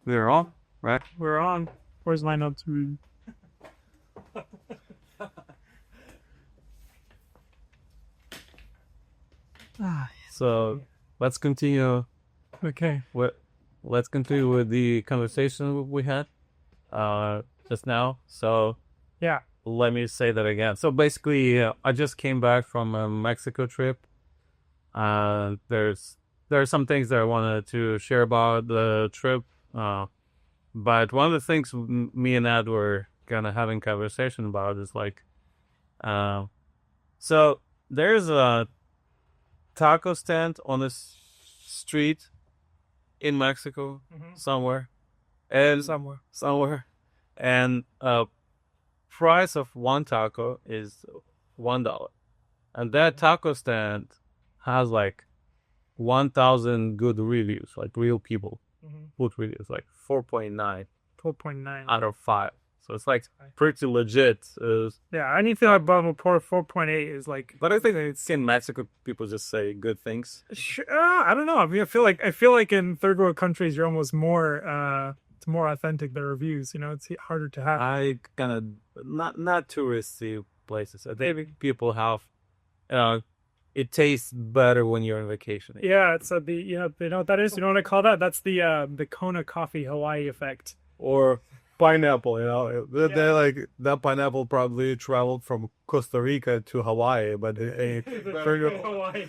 We're on, right? We're on. Where's my notes? So let's continue. Okay. Let's continue with the conversation we had just now. So Yeah. let me say that again. So basically, I just came back from a Mexico trip. There are some things that I wanted to share about the trip. But one of the things me and Ed were kind of having conversation about is like, uh, so there's a taco stand on this street in Mexico somewhere, and somewhere, and price of one taco is $1, and that taco stand has like 1,000 good reviews, like real people, food reviews, like 4.9 4.9. out of 5. So it's like pretty legit. Yeah, anything above a 4.8 is like. But I think it's in Mexico, people just say good things. I don't know. I mean, I feel like in third world countries, you're almost more. It's more authentic. The reviews, it's harder to have. I kind of not touristy places. I think people have, it tastes better when you're on vacation. Yeah, it's the you know what that is. You know what I call that? That's the Kona coffee Hawaii effect. Or pineapple, they're like that pineapple probably traveled from Costa Rica to Hawaii, but Hawaii,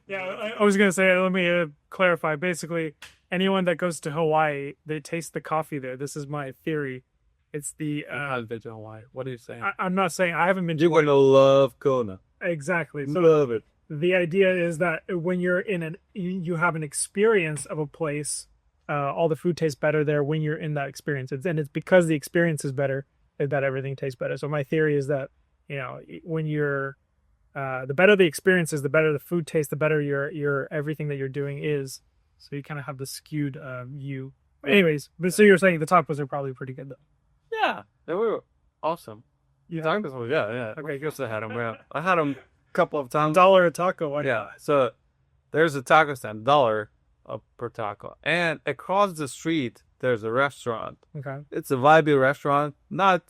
yeah. I was gonna say, let me clarify. Basically, anyone that goes to Hawaii, they taste the coffee there. This is my theory. It's the I've been to Hawaii. What are you saying? I'm not saying I haven't been to you're gonna love Kona. exactly. So Love it. the idea is that when you're you have an experience of a place, all the food tastes better there when you're in that experience. And it's because the experience is better that everything tastes better. So my theory is that, when you're, the better the experience is, the better the food tastes, the better your everything that you're doing is. So you kind of have the skewed view. Anyways, but so you're saying the tacos are probably pretty good though. Yeah, they were awesome. Tacos, yeah. Okay, I guess I had them. Yeah, I had them a couple of times. $1 a taco. Why Yeah, so there's a taco stand, $1 per taco, and across the street there's a restaurant. Okay. It's a vibey restaurant, not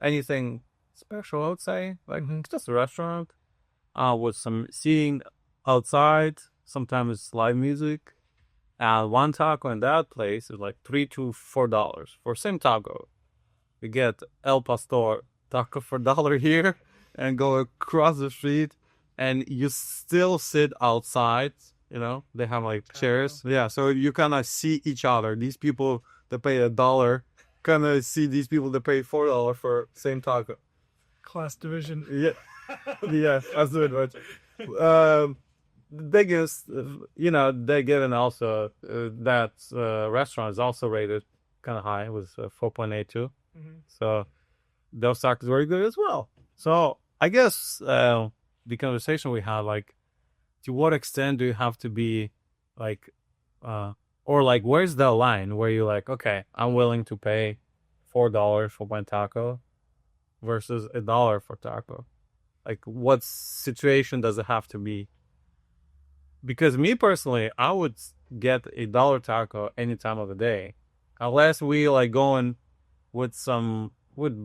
anything special, I would say. Like just a restaurant, with some seating outside. Sometimes it's live music. And one taco in that place is like $3 to $4 for same taco. You get El Pastor taco for $1 here, and go across the street, and you still sit outside. They have like chairs. Yeah, so you kind of see each other. These people that pay $1 kind of see these people that pay $4 for same taco. Class division. Yeah, yeah, that's it. They give, they given also that restaurant is also rated kind of high. It was 4.82. So those tacos were good as well. So I guess the conversation we had, like, to what extent do you have to be like, or like, where's the line where you're like, okay, I'm willing to pay $4 for my taco versus $1 for taco? Like, what situation does it have to be? Because me personally, I would get $1 taco any time of the day, unless we like going with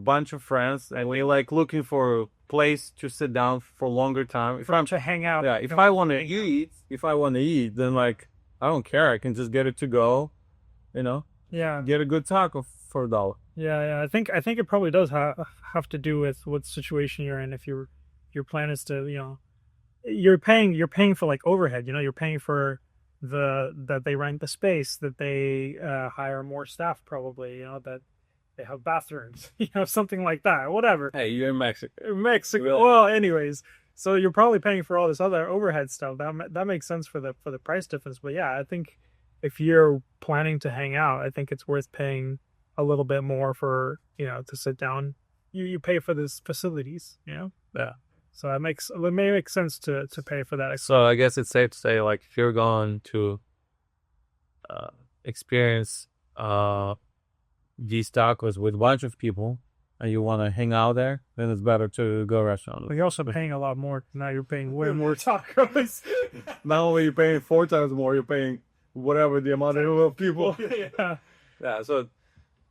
bunch of friends and we like looking for a place to sit down for longer time. If I'm to hang out. Yeah, if I want to eat, then like I don't care. I can just get it to go, Yeah. get a good taco for $1. Yeah. I think it probably does have to do with what situation you're in. If your plan is to, you're paying for like overhead. You're paying for that they rent the space, that they hire more staff, probably. That they have bathrooms, something like that. Whatever. Hey, you're in Mexico. Mexico. Well, anyways, so you're probably paying for all this other overhead stuff. That makes sense for the price difference. But yeah, I think if you're planning to hang out, I think it's worth paying a little bit more for to sit down. You pay for these facilities, Yeah. So it may make sense to pay for that. So I guess it's safe to say, like, if you're going to experience these tacos with a bunch of people and you want to hang out there, then it's better to go restaurant. But you're also paying a lot more. Now you're paying way more tacos. Not only are you paying 4 times more, you're paying whatever the amount of people. Yeah. Yeah. So,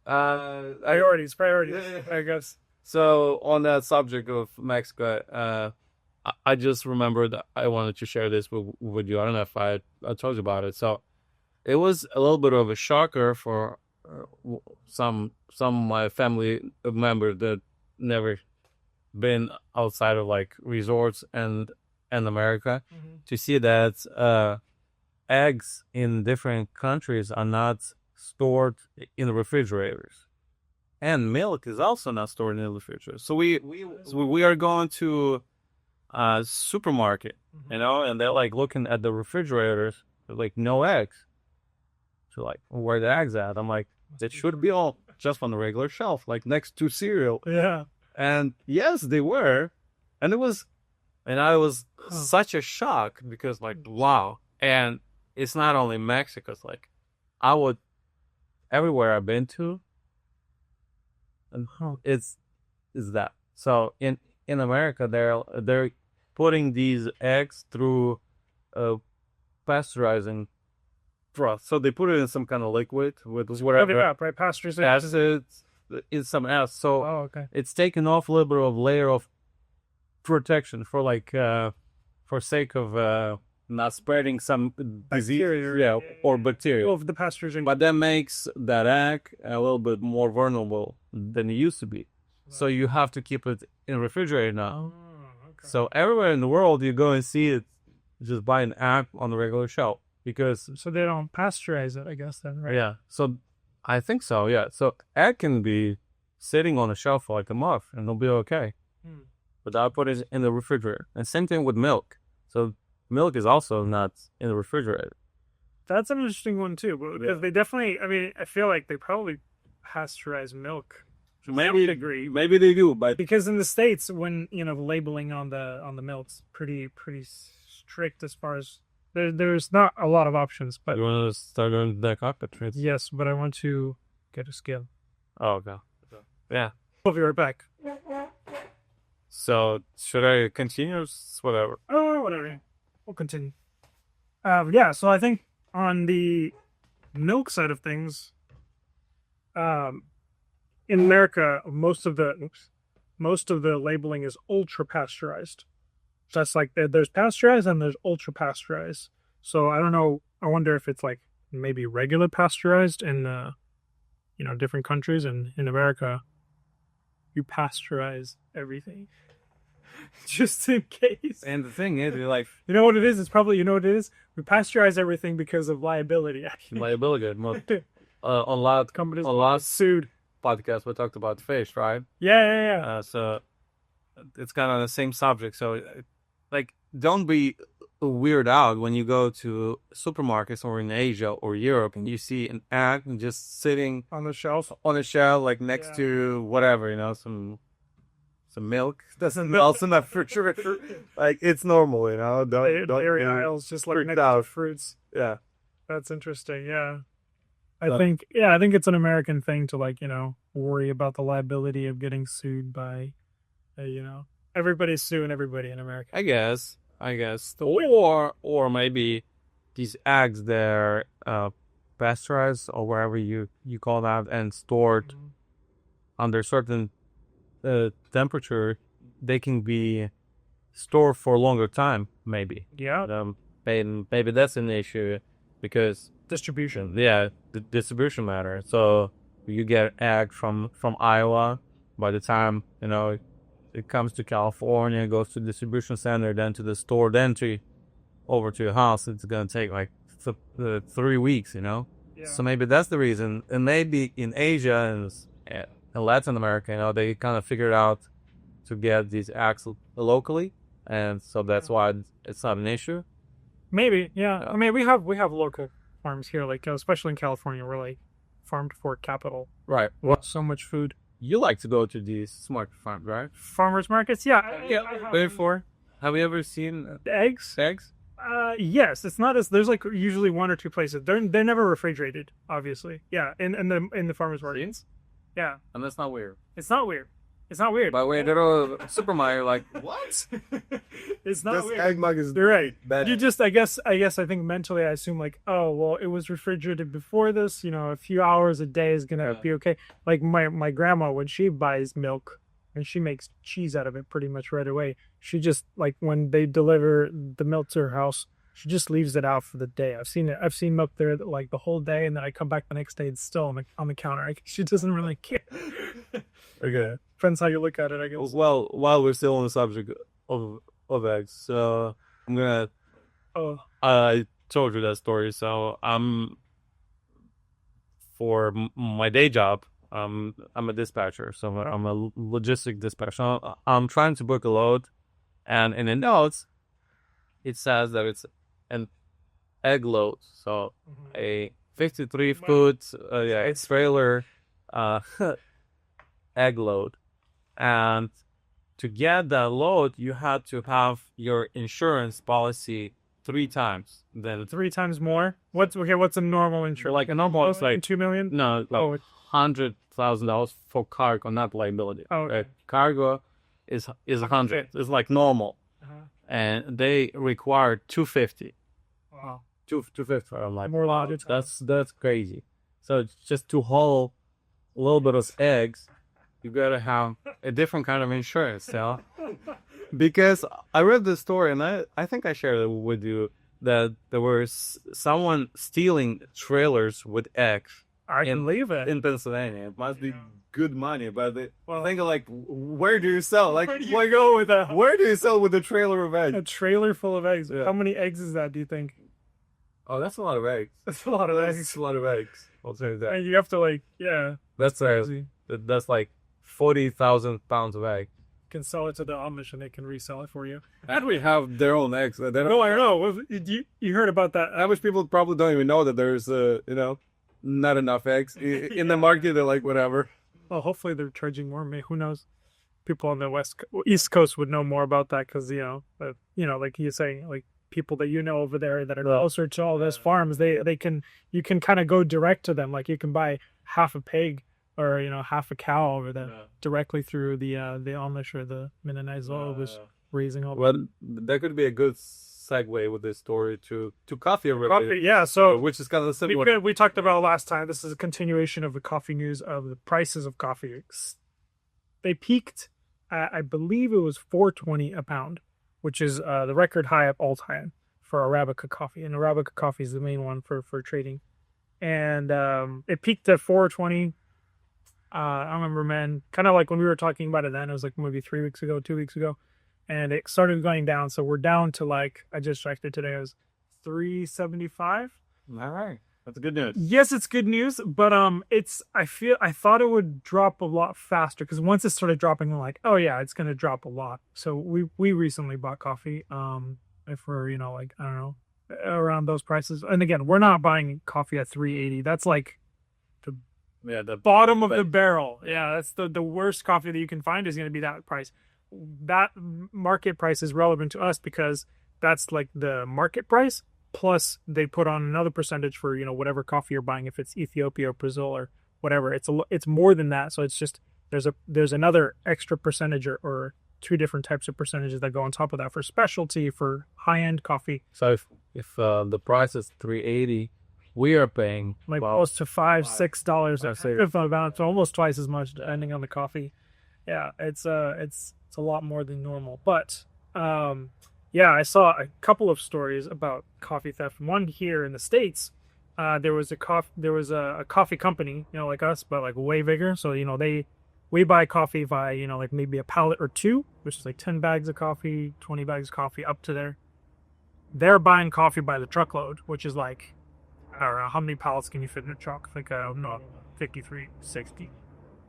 Priorities, I guess. So on that subject of Mexico, I just remembered I wanted to share this with you. I don't know if I told you about it. So it was a little bit of a shocker for some of my family members that never been outside of like resorts and America to see that eggs in different countries are not stored in the refrigerators. And milk is also not stored in the refrigerator. So we are going to a supermarket, and they're like looking at the refrigerators, like no eggs. So like, where the eggs at? I'm like, it should be all just on the regular shelf, like next to cereal. Yeah. And yes, they were, and I was such a shock because like, wow. And it's not only Mexico. It's like, everywhere I've been to. And it's that. So in America, they're putting these eggs through pasteurizing process. So they put it in some kind of liquid with whatever. Right, pasteurization. Acids in some acid. So it's taken off a little bit of layer of protection for like for sake of not spreading some disease, or bacteria. Of the pasteurization. But that makes that egg a little bit more vulnerable than it used to be. So you have to keep it in a refrigerator now. So everywhere in the world you go and see it, just buy an egg on the regular shelf because. So they don't pasteurize it, I guess then, right? Yeah. So I think so. Yeah. So egg can be sitting on the shelf for like a month and it'll be okay. But I put it in the refrigerator. And same thing with milk. So milk is also not in the refrigerator. That's an interesting one too, because they definitely. I mean, I feel like they probably pasteurize milk to some degree. Maybe they do, but because in the States, when labeling on the milk's pretty strict as far as there's not a lot of options. But you want to start on the cockpit trades? Yes, but I want to get a scale. Oh, okay. Yeah. We'll be right back. So should I continue? Or whatever. Oh, whatever. We'll continue. Yeah, so I think on the milk side of things, in America, most of the labeling is ultra pasteurized. So that's like there's pasteurized and there's ultra pasteurized. So I don't know. I wonder if it's like maybe regular pasteurized in different countries, and in America, you pasteurize everything. Just in case. And the thing is, you're like, you know what it is? It's probably, we pasteurize everything because of liability. Actually. Liability. On lot companies, on last sued podcast, we talked about fish, right? Yeah. So it's kind of the same subject. So, like, don't be weirded out when you go to supermarkets or in Asia or Europe and you see an egg just sitting on the shelf, like next to whatever, some milk doesn't melt in that refrigerator. Like, it's normal, dairy aisles just like next to fruits. Yeah, that's interesting. Yeah, I think it's an American thing to worry about the liability of getting sued by, everybody's suing everybody in America. I guess, or maybe these eggs they're pasteurized or wherever you call that and stored under certain temperature, they can be stored for a longer time, maybe. Yeah. Maybe that's an issue because distribution. Yeah, the distribution matter. So you get egg from Iowa. By the time it comes to California, goes to the distribution center, then to the store, then over to your house, it's gonna take like 3 weeks. Yeah. So maybe that's the reason. And maybe in Asia and in Latin America, they kind of figured out to get these eggs locally, and so that's why it's not an issue. Maybe, yeah. I mean, we have local farms here, like especially in California, we're like farm to fork capital. Right. Well, so much food. You like to go to these smart farms, right? Farmers markets, yeah. Before, have you ever seen eggs? Eggs? Yes. It's not as there's like usually one or two places. They're never refrigerated, obviously. Yeah, in the farmers markets. Yeah. And that's not weird. It's not weird. It's not weird. But when they go Super Mario, like, What? It's not This weird. egg mug is You're right. bad. You just, I think mentally I assume like, oh, well, it was refrigerated before this, a few hours a day is going to be okay. Like my grandma, when she buys milk and she makes cheese out of it pretty much right away, she just like when they deliver the milk to her house, she just leaves it out for the day. I've seen milk there like the whole day, and then I come back the next day, it's still on the counter. She doesn't really care. Okay. Depends how you look at it, I guess. Well, while we're still on the subject of eggs, I'm gonna. Oh, I told you that story. So for my day job, I'm a dispatcher. So I'm a logistic dispatcher. I'm trying to book a load, and in the notes, it says that it's an egg load. So a 53-foot trailer egg load, and to get that load, you had to have your insurance policy 3 times. Then 3 times more. What's a normal insurance? like a normal, it's like 2 million. no, like $100,000 for cargo, not liability. Oh, okay. Right? Cargo is 100. It's like normal, and they require 250. Wow. 250. I'm like, More logic. that's crazy. So just to haul a little bit of eggs, you gotta have a different kind of insurance, because I read this story, and I think I shared it with you, that there was someone stealing trailers with eggs I can leave it. in Pennsylvania. It must be good money, but Well, think of like, where do you sell? Like, where do you go with that? where do you sell with a trailer of eggs? A trailer full of eggs. Yeah. How many eggs is that, do you think? Oh, that's a lot of eggs. That's a lot of eggs. That's a lot of eggs. I'll tell you that. And you have to That's crazy. that's like 40,000 pounds of egg. Can sell it to the Amish and they can resell it for you. And we have their own eggs. They don't, No, I don't know. You heard about that? Amish people probably don't even know that there's not enough eggs in the market. They're like, whatever. Well, hopefully they're charging more. Maybe, who knows? People on the East Coast would know more about that because like you're saying, like people that over there that are closer to all those farms, you can kind of go direct to them. Like you can buy half a pig or half a cow over there directly through the Amish or the Mennonites was raising all. Well, that could be a good segue with this story to coffee. Coffee, yeah. So which is kind of similar. We talked about last time. This is a continuation of the coffee news of the prices of coffee. They peaked at, I believe it was $4.20 a pound, which is the record high of all time for Arabica coffee. And Arabica coffee is the main one for trading. And it peaked at $4.20. I remember, man, kind of like when we were talking about it then, it was like maybe 2 weeks ago. And it started going down. So we're down to I just checked it today, it was $3.75. All right. That's good news. Yes, it's good news, but I thought it would drop a lot faster because once it started dropping, I'm like, oh yeah, it's gonna drop a lot. So we recently bought coffee, if we're I don't know, around those prices. And again, we're not buying coffee at $3.80. That's like the bottom of the barrel. Yeah, that's the worst coffee that you can find is gonna be that price. That market price is relevant to us because that's like the market price. Plus, they put on another percentage for whatever coffee you're buying, if it's Ethiopia or Brazil or whatever. It's more than that. So it's just there's another extra percentage or 2 different types of percentages that go on top of that for specialty, for high end coffee. So if the price is $3.80, we are paying like close to $5-6. If about it's almost twice as much depending on the coffee. Yeah, it's a lot more than normal, but yeah, I saw a couple of stories about coffee theft. One here in the States, there was a coffee company, like us, but like way bigger. So we buy coffee by like maybe a pallet or 2, which is like 10 bags of coffee, 20 bags of coffee, up to there. They're buying coffee by the truckload, which is like, I don't know, how many pallets can you fit in a truck? Like 53, 60.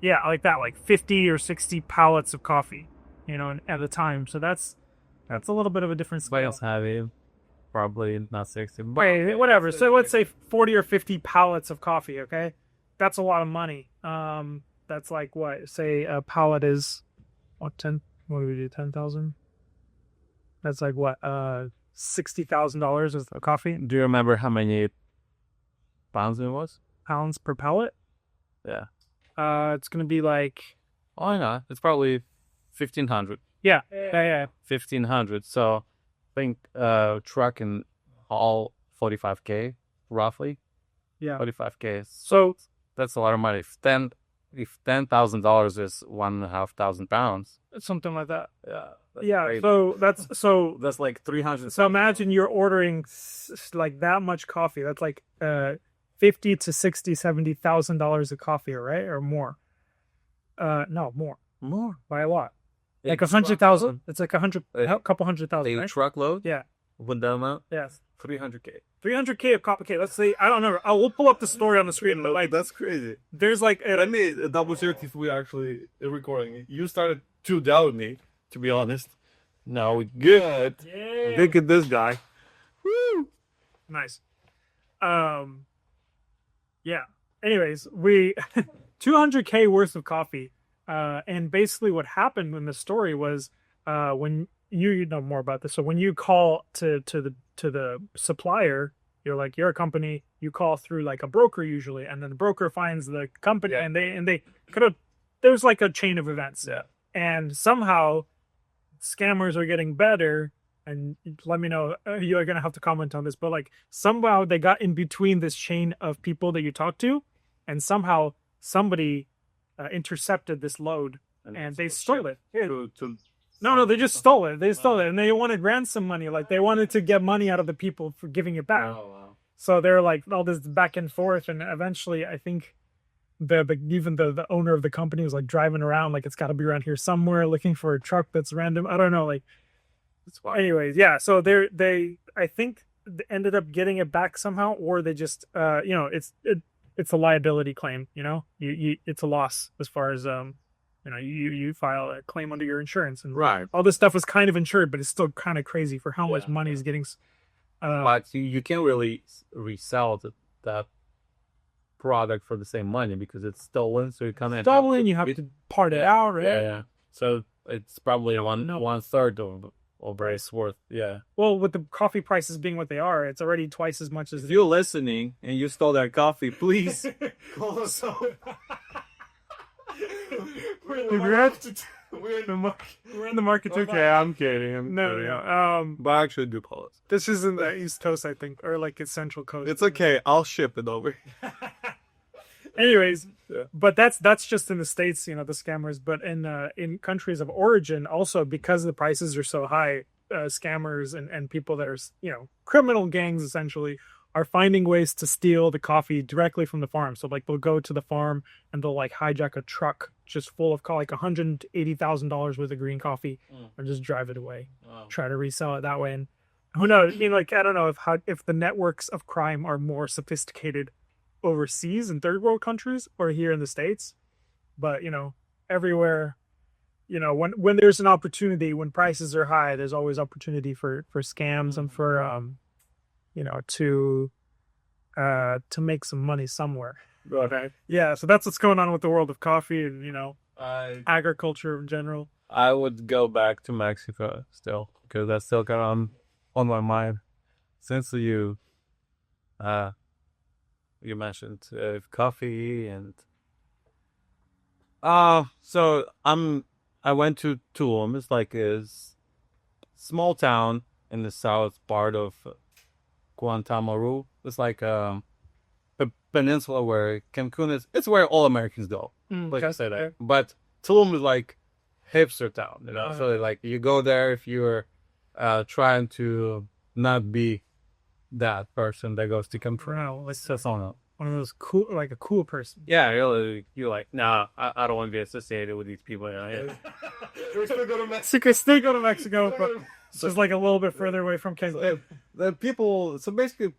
Yeah, like that, like 50 or 60 pallets of coffee, at a time. So that's a little bit of a different scale. Sales heavy, probably not 60. But wait, whatever. So let's say 40 or 50 pallets of coffee. Okay, that's a lot of money. That's like what? Say a pallet is what 10? What do we do? 10,000. That's like what? $60,000 of coffee. do you remember how many pounds it was? Pounds per pallet. Yeah. It's gonna be like Oh, yeah, it's probably 1,500. Yeah. 1,500. So I think truck and haul 45K roughly. Yeah. 45K. So That's a lot of money. If $10,000 is 1,500 pounds. something like that. Yeah. Yeah. Great. So That's like 300. So imagine you're ordering like that much coffee. That's like $50,000 to $70,000 of coffee, right, or more? No, more by a lot. Like 100,000. It's like a couple 100,000. A Right? truckload? Yeah. With that amount? Yes. 300K. 300K of coffee. Okay, let's say I don't know. We'll pull up the story on the screen. But like, That's crazy. there's like Let me double check if we actually recording. You started to doubt me, to be honest. No, we good. yeah. Look at this guy. Woo! Nice. Yeah. Anyways, we 200K worth of coffee. And basically what happened in the story was when you know more about this. So when you call to the supplier, you're a company, you call through like a broker usually, and then the broker finds the company and they could have there's like a chain of events. Yeah. And somehow scammers are getting better. And let me know, you're going to have to comment on this, but like somehow they got in between this chain of people that you talk to, and somehow somebody intercepted this load and they stole it. No, they just stole it. They stole it and they wanted ransom money. Like they wanted to get money out of the people for giving it back. Oh, wow. So they're like all this back and forth. And eventually I think even the owner of the company was like driving around, like it's got to be around here somewhere looking for a truck that's random. I don't know. Like, anyways, yeah. So they I think ended up getting it back somehow, or they just it's a liability claim. It's a loss as far as you file a claim under your insurance, and Right. all this stuff was kind of insured, but it's still kind of crazy for how much money is getting. But you can't really resell that product for the same money because it's stolen. So you kind of stolen. You have to part it out, right? Yeah. So it's probably one third of its worth. Yeah. Well, with the coffee prices being what they are, it's already twice as much as. If you're listening and you stole that coffee, please call us up. We're in the market too. Okay, I'm kidding. No. But I actually do call us. This is in the East Coast, I think, or like it's Central Coast. It's okay. I'll ship it over. Anyways, but that's just in the States, the scammers. But in countries of origin, also because the prices are so high, scammers and people that are criminal gangs essentially are finding ways to steal the coffee directly from the farm. So like they'll go to the farm and they'll like hijack a truck just full of like $180,000 worth of green coffee and just drive it away. Wow. Try to resell it that way. And who knows? I don't know if the networks of crime are more sophisticated overseas in third world countries or here in the States, but everywhere, when there's an opportunity, when prices are high, there's always opportunity for scams and for to make some money somewhere. Okay. Yeah, so that's what's going on with the world of coffee and agriculture in general. I would go back to Mexico still because that's still kind of on my mind since you mentioned coffee and so I went to Tulum. It's like a small town in the south part of Guantanamo. It's like a peninsula where Cancun is. It's where all Americans go. Let's say that. But Tulum is like hipster town, So like you go there if you're trying to not be that person that goes to Cancun. Let's say one of those cool, like a cool person. Yeah, you're like, nah, I don't want to be associated with these people. We still go to Mexico. Still go to Mexico, but it's just like a little bit further away from Cancun. The people, so basically,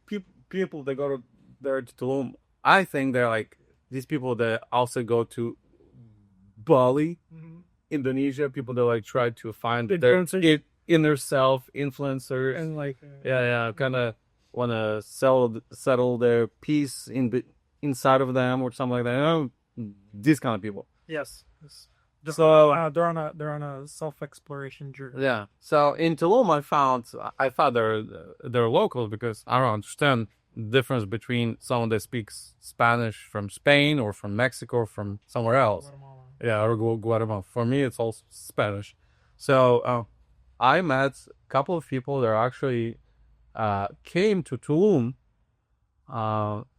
people that go there to Tulum, I think they're like these people that also go to Bali, Indonesia. People that like try to find their inner self, influencers, and like kind of want to settle their peace inside of them or something like that. These kind of people. Yes. So they're on a self-exploration journey. Yeah. So in Tulum, I thought they're local because I don't understand the difference between someone that speaks Spanish from Spain or from Mexico or from somewhere else. Yeah, or Guatemala. For me, it's all Spanish. So I met a couple of people that actually came to Tulum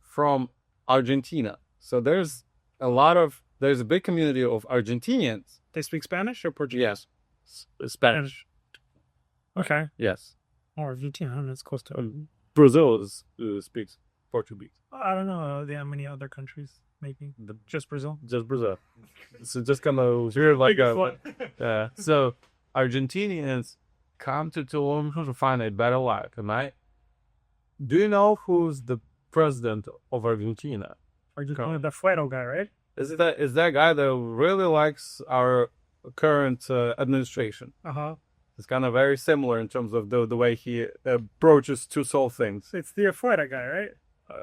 from Argentina. So there's a big community of Argentinians. They speak Spanish or Portuguese? Yes, Spanish. Okay. Yes. Or Argentina, I don't know, it's close to. Brazil speaks Portuguese. I don't know. Yeah, many other countries, maybe. Just Brazil. Just Brazil. So just kind of weird, like yeah. So Argentinians come to Tulum to find a better life. Do you know who's the president of Argentina? Argentina, the Fuero guy, right? Is that guy that really likes our current administration? It's kind of very similar in terms of the way he approaches to solve things. It's the Fuera guy, right?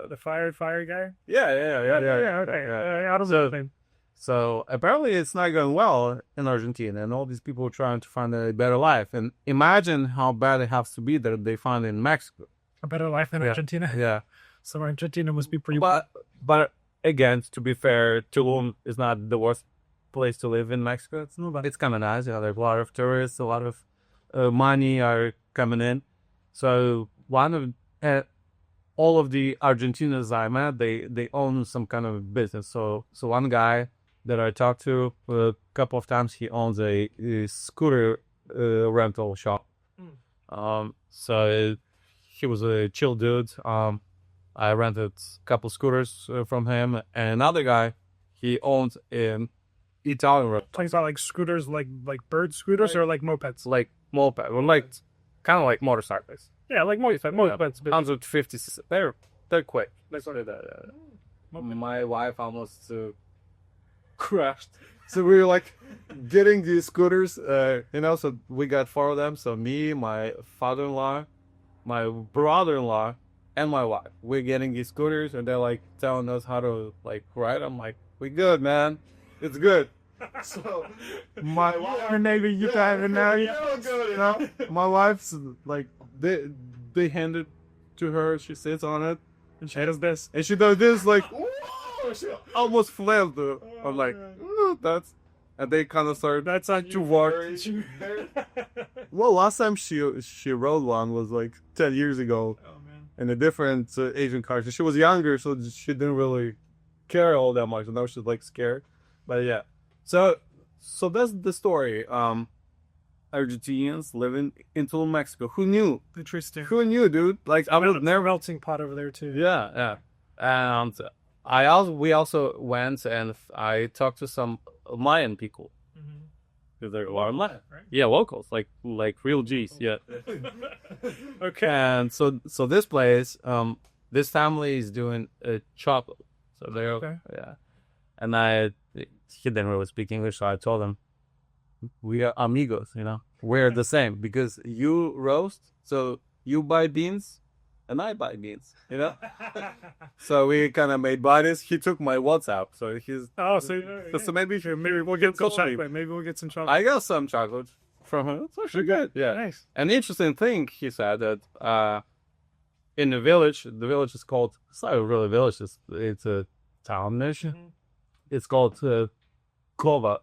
The fire guy. Yeah. Okay. I don't know. So apparently it's not going well in Argentina, and all these people are trying to find a better life. And imagine how bad it has to be that they find in Mexico. A better life in Argentina. Yeah. So Argentina must be pretty. But again, to be fair, Tulum is not the worst place to live in Mexico. It's kind of nice. Yeah, there's a lot of tourists, a lot of money are coming in. So all of the Argentinians I met, they own some kind of business. So one guy that I talked to a couple of times, he owns a scooter rental shop. So he was a chill dude. I rented a couple scooters from him, and another guy, he owns an Italian restaurant. Talking about like scooters, like bird scooters, or like mopeds? Like moped, or like kind of like motorcycles. Yeah, like mopeds. 150. They're quick. Let's say that. My wife almost crashed. So we were like getting these scooters, so we got 4 of them. So me, my father-in-law, my brother-in-law, and my wife. We're getting these scooters, and they're like telling us how to like ride. I'm like, we good, man. It's good. So my wife, maybe you guys are now, good, My wife's like, they hand it to her. She sits on it, and she does this, and she does this like, she almost flipped. I'm like, that's. And they kind of started. That's not to walk. Well, last time she rode one was like 10 years ago. Oh man! In a different Asian country. She was younger, so she didn't really care all that much. And now she's like scared. But yeah, so that's the story. Argentinians living in Tulum, Mexico. Who knew? Interesting. Who knew, dude? Like I was never melting pot over there too. Yeah. And we also went and I talked to some Mayan people. Because they're Mayan, right? Yeah, locals, like real G's. Yeah. Okay. And so this place, this family is doing chocolate. So they're okay. Yeah. And he didn't really speak English, so I told him, we are amigos, we're the same, because you roast, so you buy beans and I buy beans, So we kind of made buddies. He took my WhatsApp, so he's so maybe we'll get some chocolate. Maybe we'll get some chocolate. I got some chocolate from him. It's actually good. Yeah, nice. An interesting thing, he said that in the village is called, it's not really a village, it's a town-ish. It's called Cova.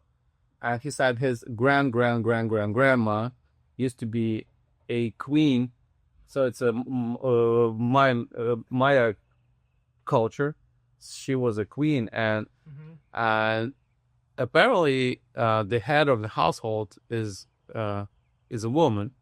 And he said his grandma used to be a queen. So it's a Maya culture. She was a queen, and apparently the head of the household is a woman.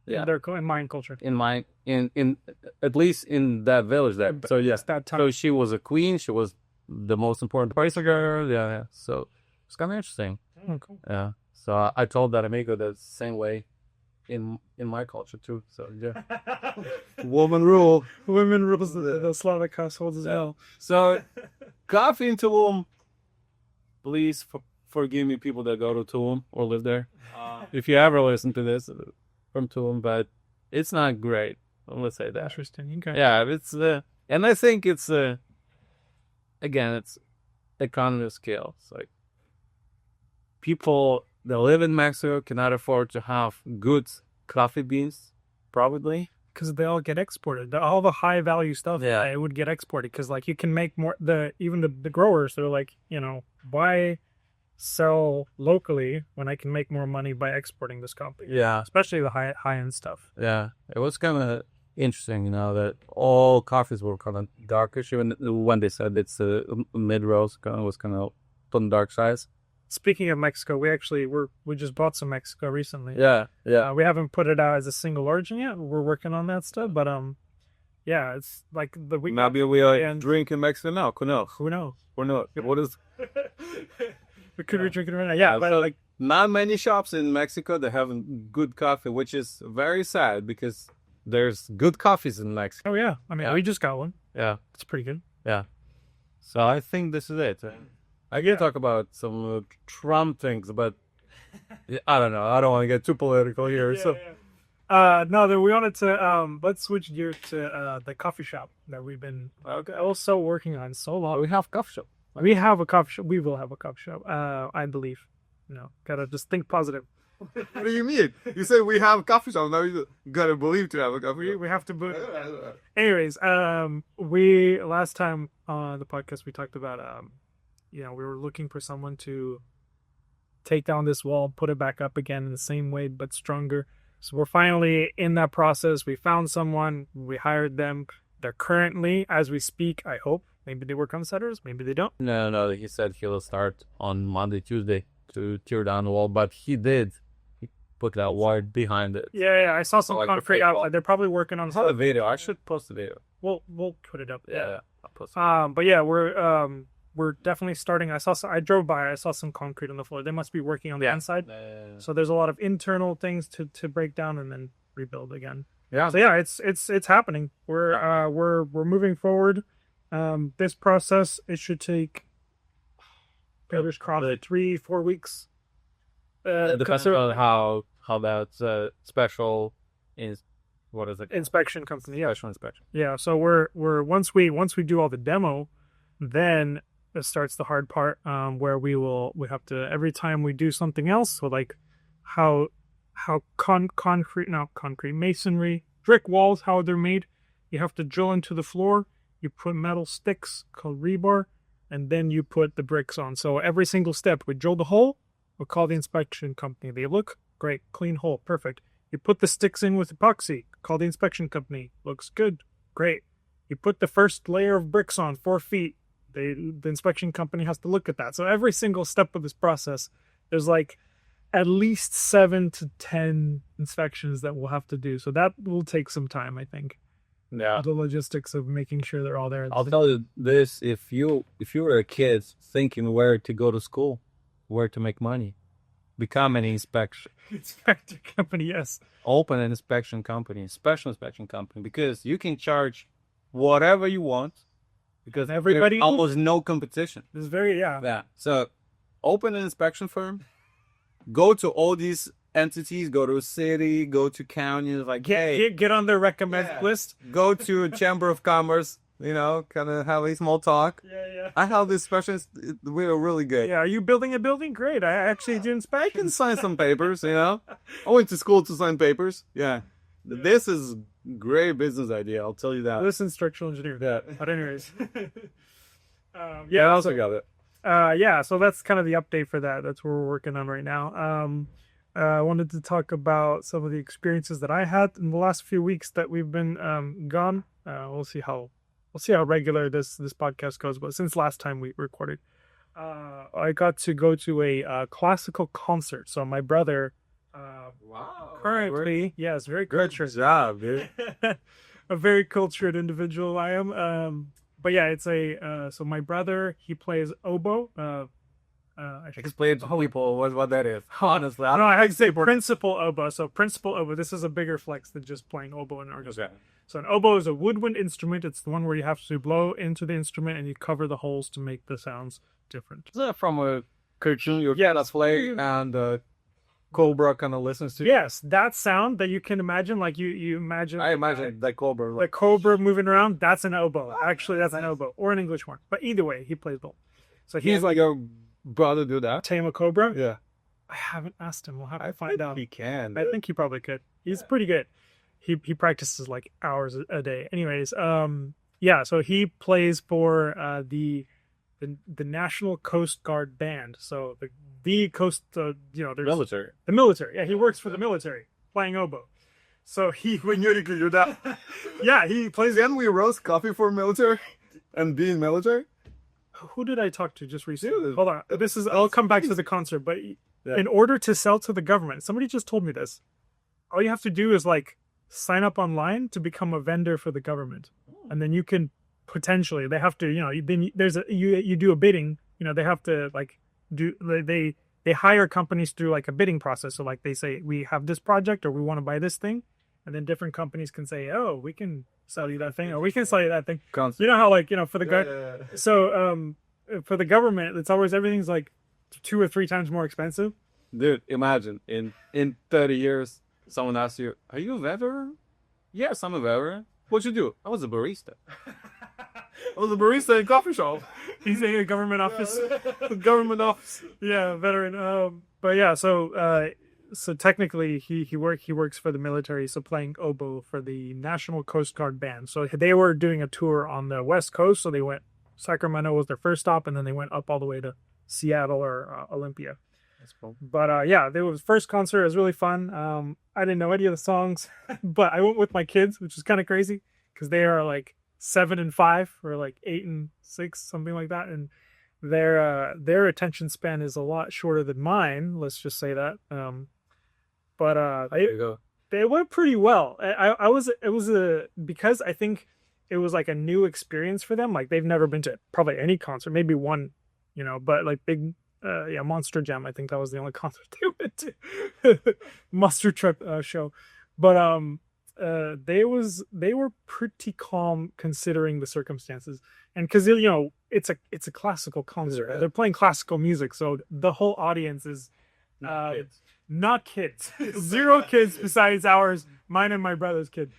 Yeah, they're in Mayan culture. In at least in that village there. So yes, that time. So she was a queen. She was the most important person. Yeah. So it's kind of interesting. Oh, cool. Yeah. So I told that amigo the same way in my culture too. So yeah. Women rule the Slavic households as well. So coffee in Tulum. Please forgive me, people that go to Tulum or live there. If you ever listen to this from Tulum, but it's not great. Let's say that. Interesting. Okay. Yeah, it's and I think it's again, it's economy of scale. It's like people that live in Mexico cannot afford to have good coffee beans, probably. Because they all get exported. All the high value stuff, it would get exported. Because like you can make more. Even the growers, they're like, buy sell locally when I can make more money by exporting this coffee. Yeah. Especially the high end stuff. Yeah. It was kind of interesting, you know, that all coffees were kind of darkish. Even when they said it's a mid roast, was kind of on the dark side. Speaking of Mexico, we just bought some Mexico recently. Yeah. We haven't put it out as a single origin yet. We're working on that stuff, but yeah, it's like the week. Maybe we are drinking Mexico now. Who knows? Who knows? Who knows? What is? We could be drinking right now. Yeah, but like not many shops in Mexico that have good coffee, which is very sad because there's good coffees in Mexico. Oh yeah, I mean we just got one. Yeah, it's pretty good. Yeah, so I think this is it. I can talk about some Trump things, but I don't know. I don't want to get too political here. No, then we wanted to let's switch gears to the coffee shop that we've been also working on so long. We have coffee shop. We have a coffee shop. We will have a coffee shop. I believe. Gotta just think positive. What do you mean? You said we have a coffee shop. Now you gotta believe to have a coffee shop. We have to. Anyways, we last time on the podcast we talked about we were looking for someone to take down this wall, put it back up again in the same way but stronger. So we're finally in that process. We found someone. We hired them. They're currently, as we speak, I hope. Maybe they work on setters. Maybe they don't. No. He said he'll start on Monday, Tuesday to tear down the wall, but he did. He put that wire behind it. Yeah. I saw some concrete outside. They're probably working on a video. I should post the video. We'll put it up. Yeah. I'll post it. But yeah, we're definitely starting. I drove by. I saw some concrete on the floor. They must be working on the inside. So there's a lot of internal things to break down and then rebuild again. Yeah. So yeah, it's happening. We're moving forward. This process, it should take, fingers crossed, 3-4 weeks. Depends on how that special is. What is it? Inspection company. Yeah. Special inspection. Yeah. So we're once we do all the demo, then it starts the hard part, where we have to, every time we do something else. So like how concrete masonry, brick walls, how they're made. You have to drill into the floor. You put metal sticks called rebar, and then you put the bricks on. So every single step, we drill the hole, we'll call the inspection company. They look great, clean hole, perfect. You put the sticks in with epoxy, call the inspection company. Looks good, great. You put the first layer of bricks on 4 feet. The inspection company has to look at that. So every single step of this process, there's like at least 7 to 10 inspections that we'll have to do. So that will take some time, I think. Yeah. The logistics of making sure they're all there. I'll tell you this: if you were a kid thinking where to go to school, where to make money, become an inspector company. Yes. Open an inspection company, special inspection company, because you can charge whatever you want. Because everybody, almost no competition. It's very Yeah. So, open an inspection firm. Go to all these entities. Go to city. Go to county. Like get on their recommended list. Go to Chamber of Commerce. Kind of have a small talk. Yeah. I have this specialist. We are really good. Yeah. Are you building a building? Great. I actually do inspection. I can sign some papers. I went to school to sign papers. Yeah. This is great business idea. I'll tell you that. This instructional engineer. Yeah. But anyways. I also got it. So that's kind of the update for that. That's what we're working on right now. I wanted to talk about some of the experiences that I had in the last few weeks that we've been gone. We'll see how regular this podcast goes. But since last time we recorded, I got to go to a classical concert. So my brother, wow, currently, yes, very good job, dude. A very cultured individual I am. But yeah, it's so my brother, he plays oboe. Explain to people what that is. Honestly, I don't know. I say principal oboe. So principal oboe. This is a bigger flex than just playing oboe in an orchestra. Okay. So an oboe is a woodwind instrument. It's the one where you have to blow into the instrument and you cover the holes to make the sounds different. Is that from a cartoon you're gonna play and Cobra kind of listens to? Yes, that sound that you can imagine, like you imagine. I imagine the Cobra. The Cobra moving around. That's an oboe. Actually, that's an oboe or an English horn. But either way, he plays both. So he's like a brother do that. Tame a Cobra? Yeah. I haven't asked him. We'll have to find out. He can. I think he probably could. He's pretty good. He practices like hours a day. Anyways, so he plays for the the National Coast Guard Band. So the coast, there's Military. the military. Yeah, he works for the military playing oboe. So When you do that, yeah, he plays. then we roast coffee for military and being military. Who did I talk to just recently? Dude. Hold on. I'll come back to the concert, but in order to sell to the government, somebody just told me this. All you have to do is like sign up online to become a vendor for the government, and then you can potentially. They have to, you do a bidding. They have to like they hire companies through like a bidding process. So like they say we have this project or we want to buy this thing, and then different companies can say, oh, we can sell you that thing or we can sell you that thing. Concert. You know how like for the so for the government, it's always everything's like 2 or 3 times more expensive. Dude, imagine in 30 years, someone asks you, "Are you a veteran?" Yes, I'm a veteran. What'd you do? I was a barista. I was a barista in a coffee shop. He's in a government office. Government office. Yeah, veteran. But yeah, so technically he works for the military, so playing oboe for the National Coast Guard Band. So they were doing a tour on the West Coast, so they went Sacramento was their first stop, and then they went up all the way to Seattle or Olympia. That's cool. But yeah, it was first concert. It was really fun. I didn't know any of the songs, but I went with my kids, which is kind of crazy because they are like 7 and 5 or like 8 and 6, something like that, and their attention span is a lot shorter than mine. Let's just say that. But There you go. they went pretty well. Because I think it was like a new experience for them. Like they've never been to probably any concert, maybe one, but like big, Monster Jam. I think that was the only concert they went to. Monster Truck show, but they were pretty calm considering the circumstances, and because it's a classical concert. Yeah. They're playing classical music, so the whole audience is not kids. 0 kids besides ours, mine and my brother's kid.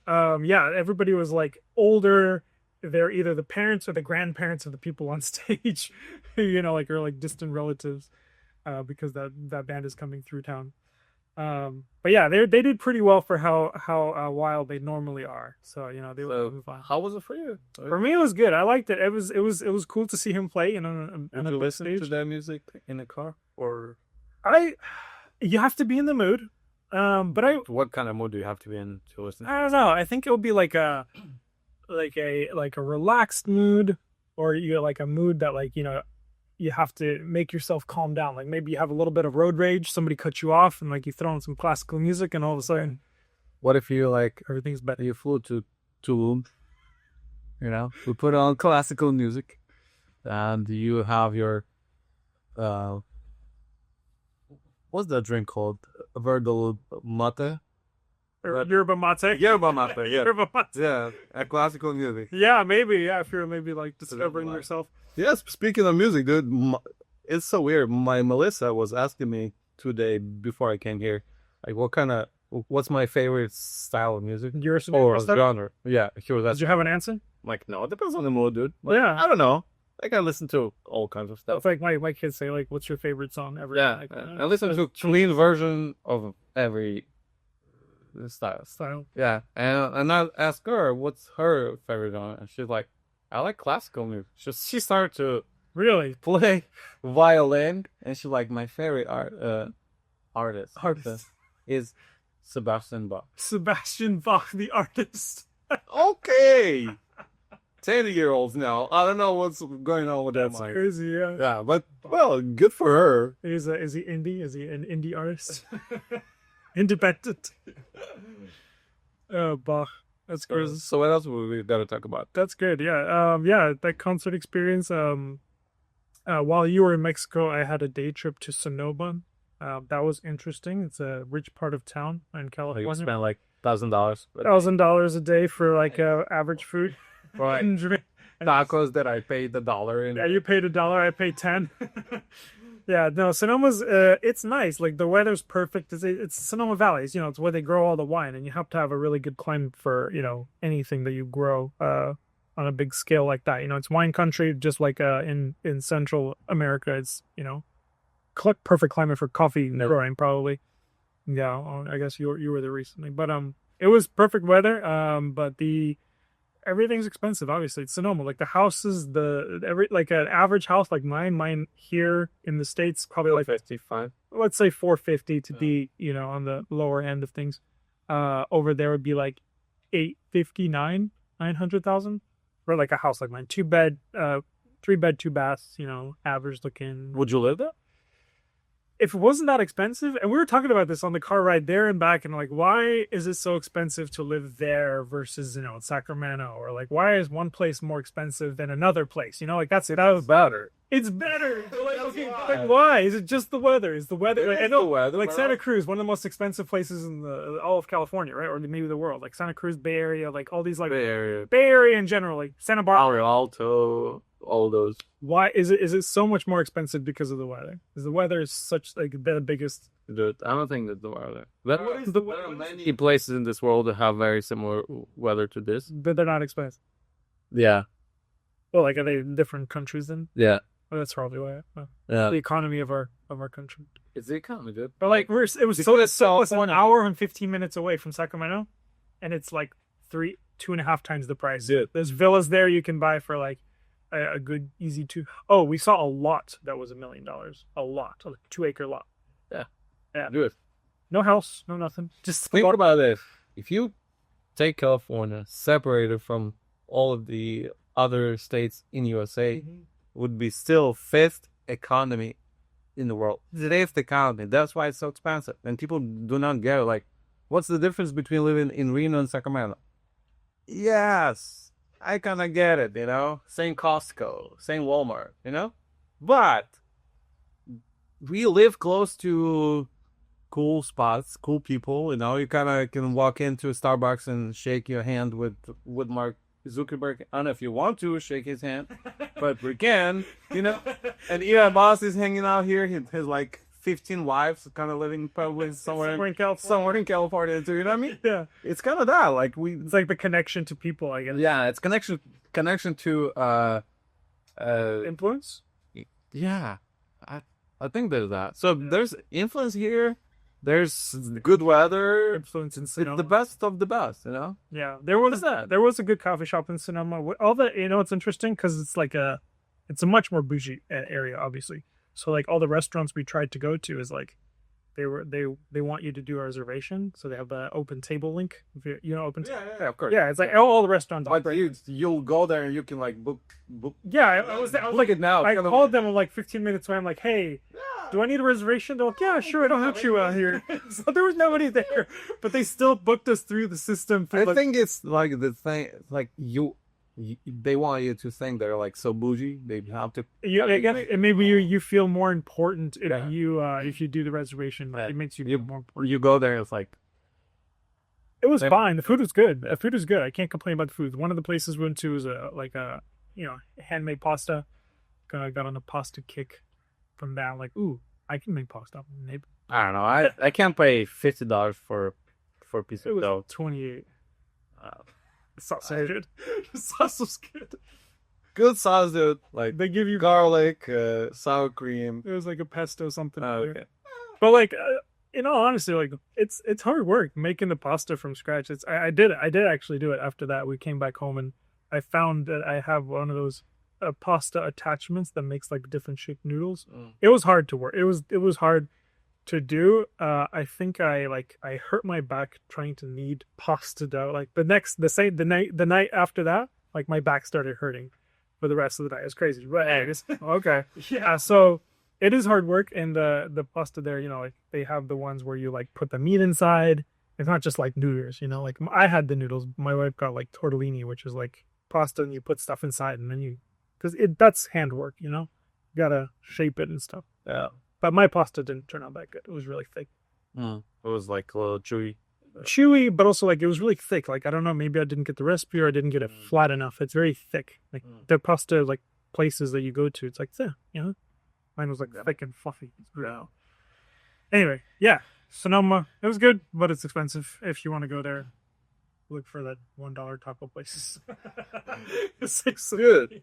Yeah, everybody was like older. They're either the parents or the grandparents of the people on stage, or like distant relatives, because that band is coming through town. But yeah, they did pretty well for how wild they normally are. So they were fine. How was it for you? For me, it was good. I liked it. It was cool to see him play. On Did a you big listen stage. to their music in the car, or You have to be in the mood. But what kind of mood do you have to be in to listen? I don't know. I think it would be like a relaxed mood, or like a mood that you have to make yourself calm down. Like maybe you have a little bit of road rage. Somebody cut you off, and like you throw on some classical music, and all of a sudden What if you everything's better. you flew to Tulum? We put on classical music, and you have your what's that drink called? Verdal mate. Yerba mate. Yerba mate. Yeah. Yerba mate. Yeah, classical music. Yeah, maybe. Yeah, if you're maybe like discovering Like- yourself. Yes, speaking of music, dude, it's so weird. My Melissa was asking me today before I came here, like, what's my favorite style of music Yours or stuff? genre? Yeah, he was Did asking. you have an answer? I'm like, no, it depends on the mood, dude. Like, Yeah. I don't know. Like, I listen to all kinds of stuff. It's like my kids say, like, what's your favorite song ever? Yeah, Like, I listen to a clean version of every style. Yeah, and I asked her what's her favorite genre, and she's like, I like classical music. She started to Really? play violin, and she's like, my favorite artist is Sebastian Bach. Sebastian Bach, the artist. Okay, 10-year-olds now. I don't know what's going on with that. That's Mind. crazy, yeah. Yeah, but well, good for her. Is he indie? Is he an indie artist? Independent. Oh, Bach. That's crazy. So what else we gotta talk about? That's good. Yeah. Yeah. That concert experience. While you were in Mexico, I had a day trip to Sonoma. That was interesting. It's a rich part of town in Like, California. you spent like $1,000. $1,000 a day for like average food. Right. Tacos that I paid $1 in. Yeah, you paid $1, I paid 10. Yeah, no, Sonoma's it's nice. Like the weather's perfect. It's Sonoma Valley. It's where they grow all the wine, and you have to have a really good climate for anything that you grow on a big scale like that. It's wine country, just like in Central America. It's perfect climate for coffee growing probably. Yeah, I guess you were there recently, but it was perfect weather. But the everything's expensive. Obviously, it's Sonoma. Like the houses, like an average house like mine here in the States probably like 55. let's say 450 to be on the lower end of things. Over there would be like 859, 900,000 for like a house like mine. 2 bed, 3 bed, 2 baths. Average looking. Would you live there? If it wasn't that expensive, and we were talking about this on the car ride there and back, and like, why is it so expensive to live there versus Sacramento, or like, why is one place more expensive than another place? Like that's it. That was better. It's better. Like, okay, like why? Is it just the weather? Is the weather? Like, I know, the weather, like Santa Cruz, one of the most expensive places in all of California, right, or maybe the world. Like Santa Cruz, Bay Area, like all these like Bay Area, Bay Area in general, like Santa Barbara, Alto, all those. Why is it so much more expensive because of the weather? Because the weather is such like the biggest. Dude, I don't think that the weather. There are many places in this world that have very similar weather to this, but they're not expensive. Yeah. Well, like are they different countries then? Yeah. Well, that's probably why. Yeah. The economy of our country. It's the economy, dude. But like it's an hour and 15 minutes away from Sacramento, and it's like 2.5 times the price. Dude. There's villas there you can buy for like a good easy two. Oh, we saw a lot that was $1 million. A lot, a 2-acre lot. Yeah. Do it. No house, no nothing. Just think about this. If you take California, separated from all of the other states in USA, would be still 5th economy in the world. Today's economy. That's why it's so expensive. And people do not get it. Like, what's the difference between living in Reno and Sacramento? Yes, I kind of get it, Same Costco, same Walmart, But we live close to cool spots, cool people, You kind of can walk into a Starbucks and shake your hand with Mark Zuckerberg. I don't know if you want to shake his hand, but we can, And Elon Musk is hanging out here. He has like 15 wives, kind of living probably somewhere in California too. You know what I mean? Yeah. It's kind of that. Like it's like the connection to people, I guess. Yeah, it's connection to influence. Yeah, I think there's that. So there's influence here. There's good weather. Influence in Sonoma. It's the best of the best, Yeah, there was a good coffee shop in Sonoma. All that, it's interesting because it's a much more bougie area, obviously. So like all the restaurants we tried to go to is like they want you to do a reservation, so they have an open table link. Open. Yeah, of course. Yeah, it's like all the restaurants. But you'll go there and you can like book. Yeah, I was like it now. I called them like 15 minutes away. I'm like, hey, do I need a reservation? They're like, yeah, sure, I don't have you out here. So there was nobody there, but they still booked us through the system. I think it's like the thing, like they want you to think they're like so bougie. They have to. And maybe you feel more important if you do the reservation. It makes you feel more important. You go there, it's like. It was fine. The food was good. I can't complain about the food. One of the places we went to was handmade pasta. Got on a pasta kick from that. Like, ooh, I can make pasta. Maybe. I don't know. I can't pay $50 for a piece of dough. 28. Sauce was good. Sauce was good. Good sauce, dude. Like they give you garlic, sour cream. It was like a pesto something. Oh, okay. But like, in all honesty, like it's hard work making the pasta from scratch. I did actually do it. After that, we came back home and I found that I have one of those pasta attachments that makes like different shaped noodles. It was hard to work. It was hard to do. I think I hurt my back trying to knead pasta dough. Like the night after that, like my back started hurting for the rest of the night. It was crazy. But anyways, okay. Yeah. So it is hard work, and the pasta there, like they have the ones where you like put the meat inside. It's not just like noodles, like I had the noodles. My wife got like tortellini, which is like pasta and you put stuff inside and then that's handwork, you gotta shape it and stuff. Yeah. But my pasta didn't turn out that good. It was really thick. It was like a little chewy. Chewy, but also like it was really thick. Like I don't know, maybe I didn't get the recipe or I didn't get it flat enough. It's very thick. Like the pasta like places that you go to, it's like thick, Mine was like thick and fluffy. Yeah. Anyway, yeah. Sonoma, it was good, but it's expensive. If you want to go there, look for that $1 taco places. It's good.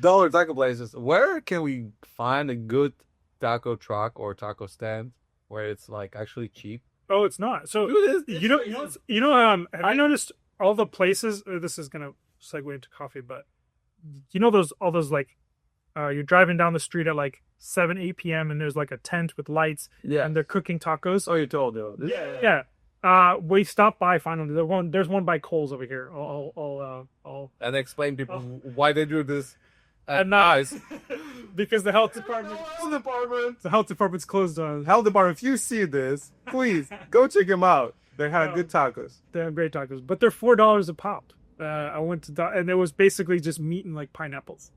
Dollar taco places. Where can we find a good taco truck or taco stand where it's like actually cheap? Oh, it's not. So have you noticed all the places? This is gonna segue into coffee, but you know all those like you're driving down the street at like 7, 8 p.m. and there's like a tent with lights and they're cooking tacos. Oh, you told me. Yeah. We stopped by finally. There's one by Coles over here. I'll And explain people why they do this. And Nice. because the health department's closed on. Health department, if you see this, please go check them out. They have good tacos. They have great tacos, but they're $4 a pop. I went to and it was basically just meat and like pineapples.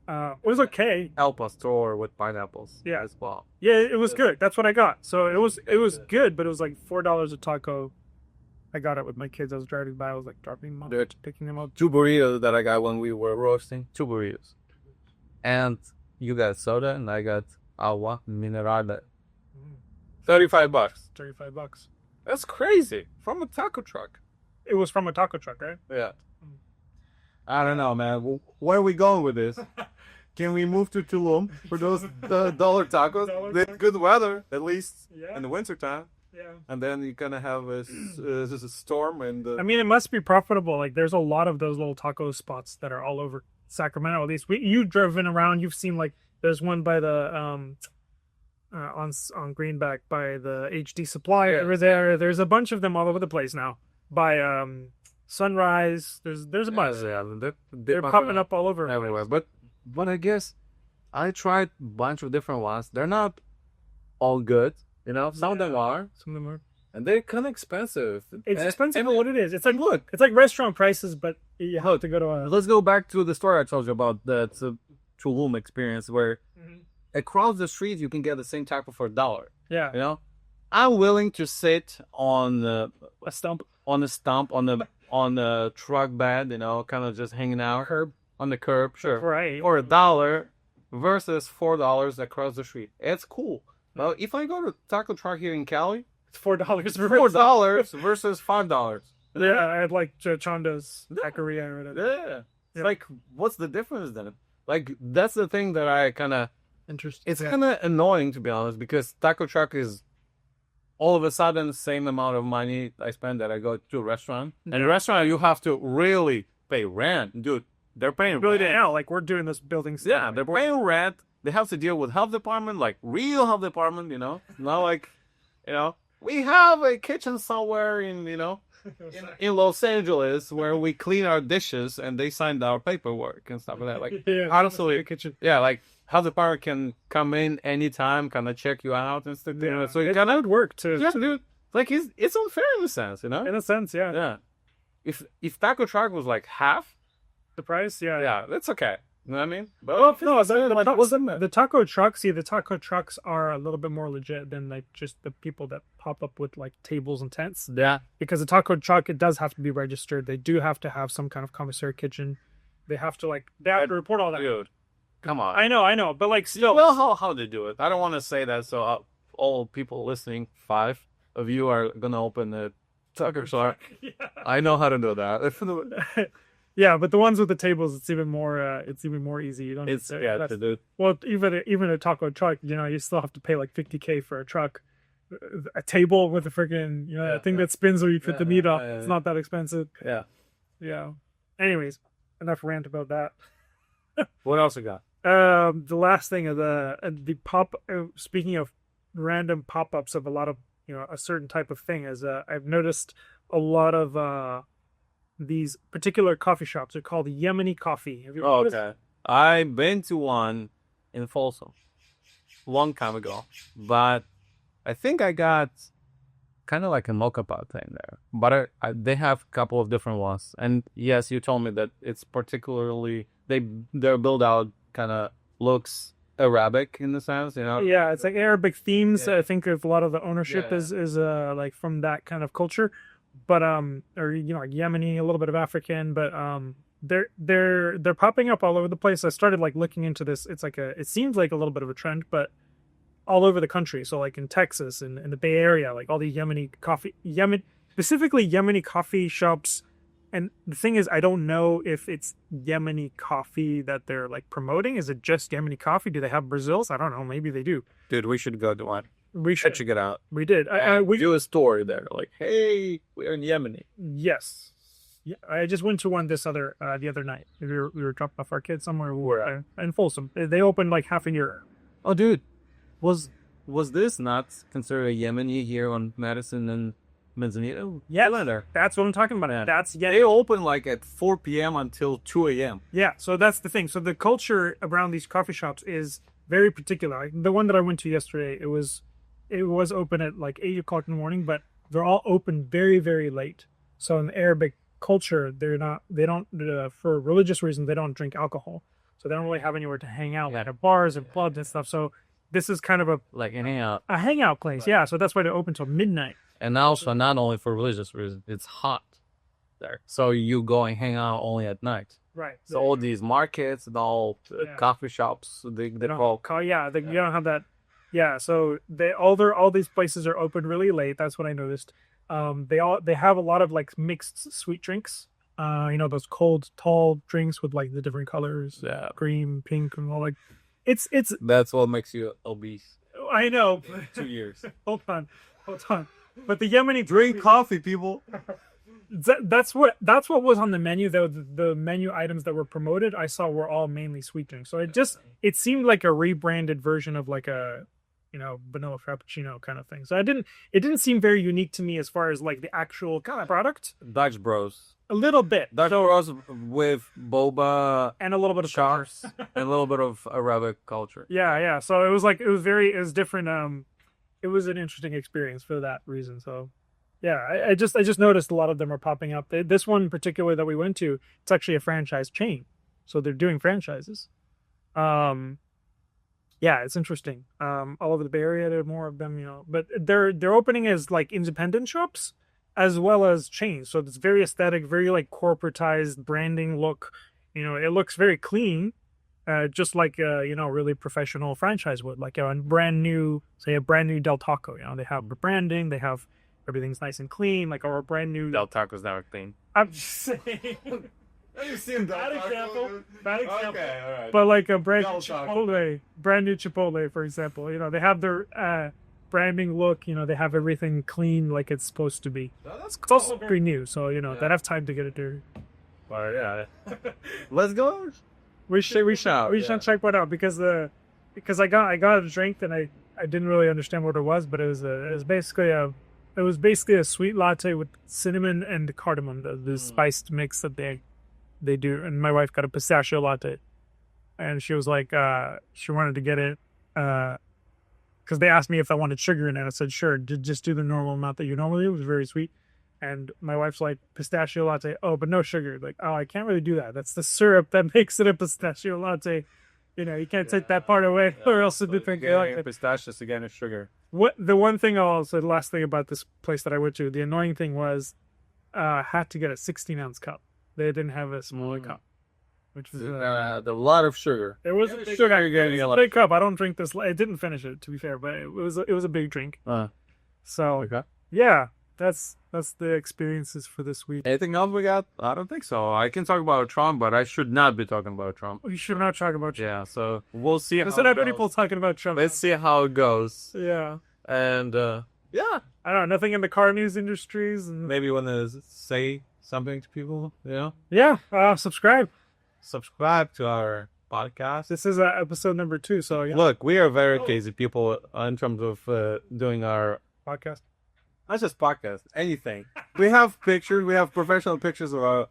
It was okay. El Pastor with pineapples. Yeah. As well. Yeah, it was good. That's what I got. So it was good, but it was like $4 a taco. I got it with my kids. I was driving by. I was like dropping them off, picking them up. 2 burritos that I got when we were roasting. 2 burritos. And you got soda and I got agua mineral. $35. $35. That's crazy. From a taco truck. It was from a taco truck, right? Yeah. I don't know, man. Where are we going with this? Can we move to Tulum for those dollar tacos? They good weather, at least in the wintertime. Yeah. And then you're going to have a storm. And I mean, it must be profitable. Like, there's a lot of those little taco spots that are all over Sacramento. At least you've driven around. You've seen, like, there's one by the on Greenback by the HD Supply over there. There's a bunch of them all over the place now. By Sunrise, there's a bunch. They're popping up all over everywhere. But I guess I tried a bunch of different ones. They're not all good, you know. Some of them are. Some of them are. And they're kind of expensive. It's expensive for what it is. It's like it's like restaurant prices, but you have to go to a. Let's go back to the story I told you about the Tulum experience, where across the street you can get the same taco for $1. Yeah. You know, I'm willing to sit on a stump on the truck bed, you know, kind of just hanging out on the curb, sure, right, or $1 versus $4 across the street. It's cool. Well, if I go to taco truck here in Cali, it's $4. $4 versus $5. Yeah, I had like Chondo's taqueria or whatever. Yeah, it's like, what's the difference then? Like, that's the thing that I kind of interesting. It's kind of annoying, to be honest, because taco truck is all of a sudden the same amount of money I spend that I go to a restaurant. And a restaurant, you have to really pay rent. Dude, they're paying really rent. Now, like, we're doing this building stuff. Yeah, they're paying rent. They have to deal with health department, like real health department, you know? Not like, you know, we have a kitchen somewhere in, you know, in Los Angeles where we clean our dishes and they signed our paperwork and stuff like that. Like, honestly, kitchen. Yeah, like, health department can come in anytime, kind of check you out and stuff. You know? So it would work too. Yeah, dude. Like, it's unfair in a sense, you know? In a sense, yeah. Yeah. If taco truck was like half the price, yeah, that's okay. You know what I mean? But the taco trucks. See, the taco trucks are a little bit more legit than like just the people that pop up with like tables and tents. Yeah. Because the taco truck, it does have to be registered. They do have to have some kind of commissary kitchen. They have to report all that. Dude, come on. I know, but like still. Well, how they do it? I don't want to say that. So all people listening, 5 of you are gonna open the taco truck. Yeah. I know how to do that. Yeah, but the ones with the tables, it's even more easy. You don't. To do. Well, even a taco truck, you know, you still have to pay like $50K for a truck. A table with a freaking, you know, that thing that spins where you put the meat up. It's not that expensive. Yeah. Yeah. Anyways, enough rant about that. What else you got? The last thing of the speaking of random pop-ups of a lot of, you know, a certain type of thing is I've noticed a lot of these particular coffee shops are called Yemeni coffee. Have you okay. I've been to one in Folsom long time ago, but I think I got kind of like a mocha pot thing there. But they have a couple of different ones, and yes, you told me that it's particularly their build out kind of looks Arabic in the sense, you know. Yeah, it's like Arabic themes. Yeah. I think if a lot of the ownership is like from that kind of culture. But or you know, like Yemeni, a little bit of African, but they're popping up all over the place. I started like looking into this. It seems like a little bit of a trend, but all over the country. So like in Texas and in the Bay Area, like all these specifically Yemeni coffee shops. And the thing is, I don't know if it's Yemeni coffee that they're like promoting. Is it just Yemeni coffee? Do they have Brazils? I don't know. Maybe they do. Dude, we should go to one. We should check it out. We did. We do a story there. Like, hey, we're in Yemeni. Yes. Yeah, I just went to one the other night. We were dropping off our kids somewhere in Folsom. They opened like half a year. Oh, dude, was this not considered a Yemeni here on Madison and Manzanita? Yeah, that's what I'm talking about. Yeah. That's They open like at 4 p.m. until 2 a.m. Yeah, so that's the thing. So the culture around these coffee shops is very particular. Like the one that I went to yesterday, it was open at like 8 o'clock in the morning, but they're all open very, very late. So in the Arabic culture, they don't for religious reasons they don't drink alcohol, so they don't really have anywhere to hang out, like at bars and clubs and stuff. So this is kind of a hangout place. Yeah, so that's why they open till midnight. And also not only for religious reasons, it's hot there, so you go and hang out only at night. Right. So all these markets and all coffee shops, they call. You don't have that. Yeah, so all these places are open really late. That's what I noticed. They have a lot of like mixed sweet drinks. Those cold tall drinks with like the different colors, green, pink, and all like. It's That's what makes you obese. I know. 2 years. Hold on. But the Yemeni Drink coffee, people. That's what was on the menu. The menu items that were promoted, I saw were all mainly sweet drinks. So it seemed like a rebranded version of like a vanilla frappuccino kind of thing. So it didn't seem very unique to me as far as like the actual kind of product. Dutch Bros. A little bit. Dutch Bros with boba and a little bit of shops and a little bit of Arabic culture. Yeah. So it was different. It was an interesting experience for that reason. So yeah, I just noticed a lot of them are popping up. This one particular that we went to, it's actually a franchise chain, so they're doing franchises. Yeah, it's interesting. All over the Bay Area, there are more of them, but they're opening as like independent shops as well as chains. So it's very aesthetic, very like corporatized branding look. It looks very clean, just like really professional franchise would. Like a brand new Del Taco. They have the branding, they have everything's nice and clean. Like a brand new Del Taco's never clean. I'm just saying. Have you seen Bad example. Okay, all right. But like a brand new Chipotle, for example. They have their branding look. They have everything clean like it's supposed to be. Oh, that's cool. It's also very new, so they have time to get it dirty. But yeah, let's go. We should check one out because I got a drink and I didn't really understand what it was, but it was basically a sweet latte with cinnamon and cardamom, the spiced mix that they do. And my wife got a pistachio latte, and she was like, she wanted to get it because they asked me if I wanted sugar in it. I said sure, just do the normal amount that you normally do. It was very sweet. And my wife's like, pistachio latte, oh, but no sugar. Like, oh, I can't really do that. That's the syrup that makes it a pistachio latte. You can't take that part away, or else it'd be pistachios again is sugar. The one thing I'll say, the last thing about this place that I went to, the annoying thing was, had to get a 16-ounce cup. They didn't have a smaller cup, which was a lot of sugar. It was a big sugar. You're getting a big cup. I don't drink this. It didn't finish it, to be fair, but it was a big drink. So okay. Yeah, that's the experiences for this week. Anything else we got? I don't think so. I can talk about Trump, but I should not be talking about Trump. We should not talk about Trump. Yeah, so we'll see. There's not many people talking about Trump. Let's see how it goes. Yeah. And yeah, I don't know. Nothing in the car news industries. Maybe want to say something to people. Yeah. Subscribe to our podcast. This is episode number 2. So yeah. Look, we are very crazy people in terms of doing our podcast. Not just podcast, anything. We have pictures. We have professional pictures of our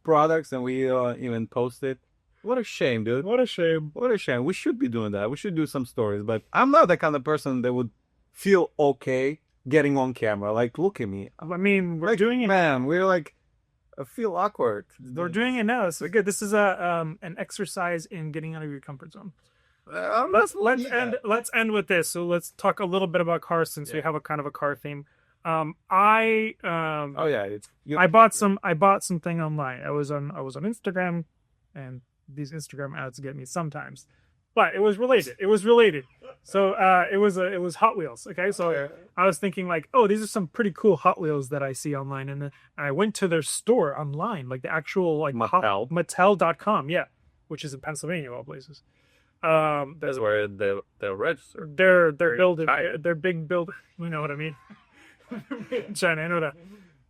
products, and we even post it. What a shame, dude. What a shame. We should be doing that. We should do some stories, but I'm not that kind of person that would feel okay getting on camera. Like, look at me. I mean, we're doing it. Man, we're like, I feel awkward. We're doing it now. So good. This is an exercise in getting out of your comfort zone. Let's end with this. So let's talk a little bit about cars since we have a kind of a car theme. I bought something online. I was on Instagram, and these Instagram ads get me sometimes, but it was related. So it was Hot Wheels. Okay, so I was thinking like, oh, these are some pretty cool Hot Wheels that I see online, and I went to their store online, like the actual like Mattel.com, which is in Pennsylvania, of all places. That's where they're registered. They're building. They're big build. You know what I mean? China, I know that.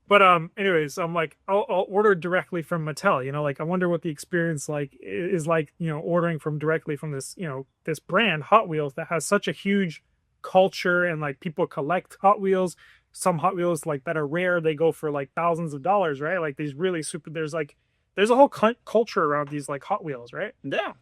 But anyways, I'm like, I'll order directly from Mattel. You know, like I wonder what the experience like is like. You know, ordering from directly from this, you know, this brand Hot Wheels that has such a huge culture and like people collect Hot Wheels. Some Hot Wheels like that are rare, they go for like thousands of dollars, right? Like these really super. There's a whole culture around these like Hot Wheels, right? Yeah.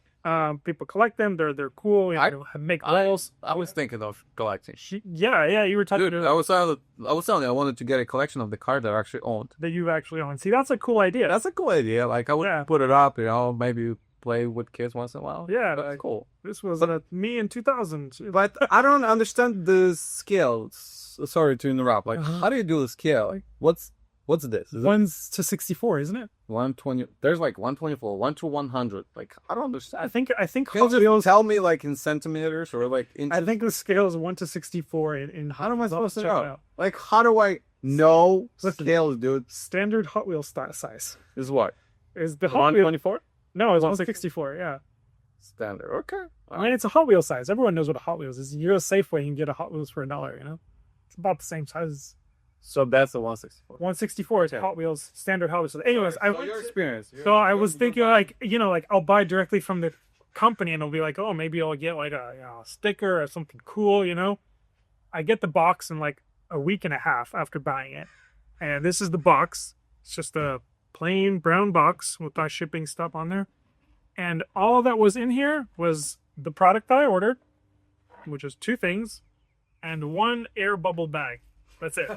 People collect them. They're cool. You know, make I was thinking of collecting. yeah. You were talking Dude, I was telling you I wanted to get a collection of the cars that I actually owned. that you've actually owned. See, that's a cool idea. That's a cool idea. Like I would put it up, you know, maybe play with kids once in a while. Yeah, that's cool. This was me in 2000. But I don't understand the scales. Sorry to interrupt. Like, how do you do the scale? Like, what's this? Is 1:64, isn't it? 120. There's like 124, 1 to 100. Like, I don't understand. I think Can you just tell me like in centimeters or like inches? I think the scale is 1:64 in How am I supposed to check it know? out. Like, how do I know Listen, scales, dude? Standard Hot Wheels size Is what? is the Hot Wheel. 124? No, it's 164. Yeah, Standard. Okay. I mean it's a Hot Wheel size. Everyone knows what a Hot Wheels is. You go to Safeway, you can get a Hot Wheels for $1. You know, it's about the same size. So that's a 164. 164 is Hot Wheels, standard Hot Wheels. So anyways, I your experience. So I was thinking like, you know, like I'll buy directly from the company and it'll be like, oh, maybe I'll get like a, you know, a sticker or something cool, you know. I get the box in like a week and a half after buying it. And this is the box. It's just a plain brown box with my shipping stuff on there. And all that was in here was the product that I ordered, which is 2 things, and 1 air bubble bag. That's it.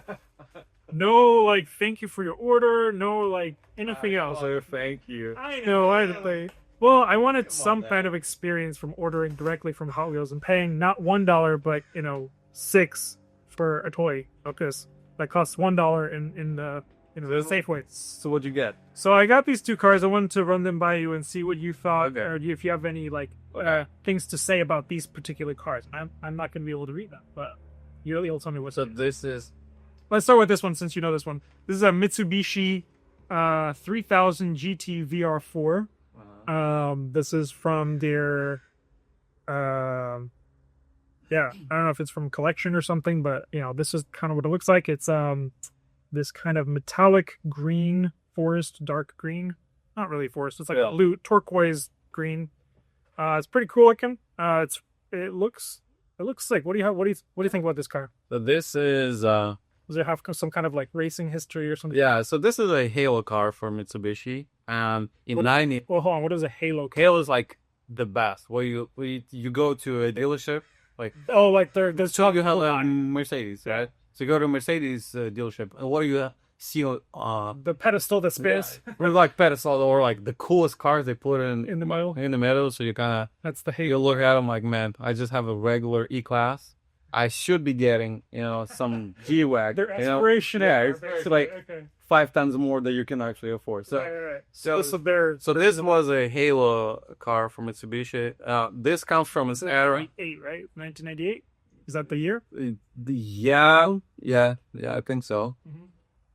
No, like, thank you for your order. No, like, anything else. Thank you. I know. Well, I wanted some kind of experience from ordering directly from Hot Wheels and paying not $1, but, you know, $6 for a toy like this that costs $1 in the Safeway. So what'd you get? So I got these 2 cars. I wanted to run them by you and see what you thought, or if you have any like things to say about these particular cars. I'm not going to be able to read them, but you'll tell me what. So this is. Let's start with this one since you know this one. This is a Mitsubishi 3000 GT VR4. This is from their yeah, I don't know if it's from collection or something, but you know, this is kind of what it looks like. It's this kind of metallic green, forest, dark green. Not really forest. It's like a blue turquoise green. It's pretty cool looking. It looks sick. What do you think about this car? So this is Does it have some kind of like racing history or something? yeah. So this is a Halo car for Mitsubishi, and in 90. Well, hold on. What is a Halo car? Halo is like the best. Where you go to a dealership, like there's so you have a Mercedes, right? So you go to a Mercedes dealership, and what do you see? The pedestal that spins Or like pedestal, or like the coolest cars they put in the middle. in the middle. So you kind of That's the you Halo. look at them like, man, I just have a regular E-Class. I should be getting, you know, some G-Wag. They're you know? aspirational. Yeah, Very it's good. like Okay. 5 times more than you can actually afford. So, Right. so this was a Halo car from Mitsubishi. This comes from an era. 1998, right? 1998. Is that the year? Yeah, I think so. Mhm.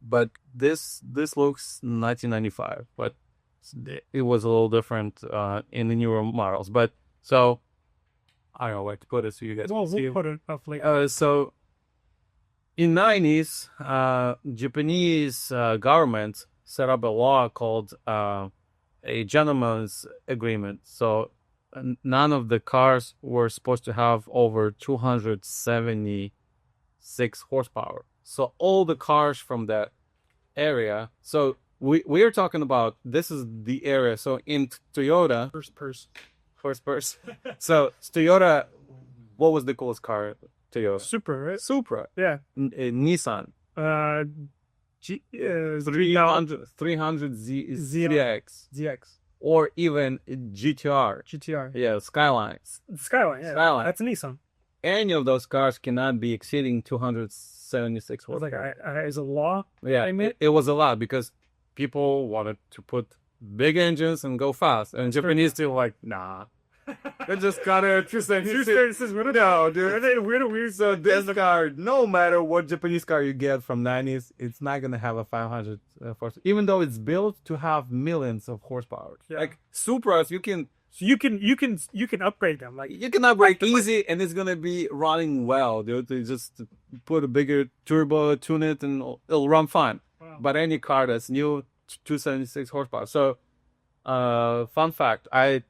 But this looks 1995, but it was a little different in the newer models. But so I don't know where to put it so you guys Well, can see. we'll put it up later. So in 90s, Japanese government set up a law called a gentleman's agreement. So none of the cars were supposed to have over 276 horsepower. So all the cars from that area. So we are talking about, this is the area. So in Toyota, First person. so Toyota, what was the coolest car? Toyota Supra, right? Supra, Yeah. Nissan 300 ZX, ZX. or even GTR. GTR. Yeah, Skylines. Skyline, yeah. Skyline. That's a Nissan. Any of those cars cannot be exceeding 276 It was like, horsepower. is a law? Yeah, I mean- it was a lot because people wanted to put big engines and go fast, and Japanese still like, nah. They just gotta No, dude. So this car, no matter what Japanese car you get from 90s, it's not gonna have a 500 horsepower, even though it's built to have millions of horsepower. Yeah. Like Supras, you can So you can upgrade them. Like upgrade easy, and it's gonna be running well, dude. You just put a bigger turbo, tune it, and it'll run fine. but any car that's new, 276 horsepower. So, fun fact, I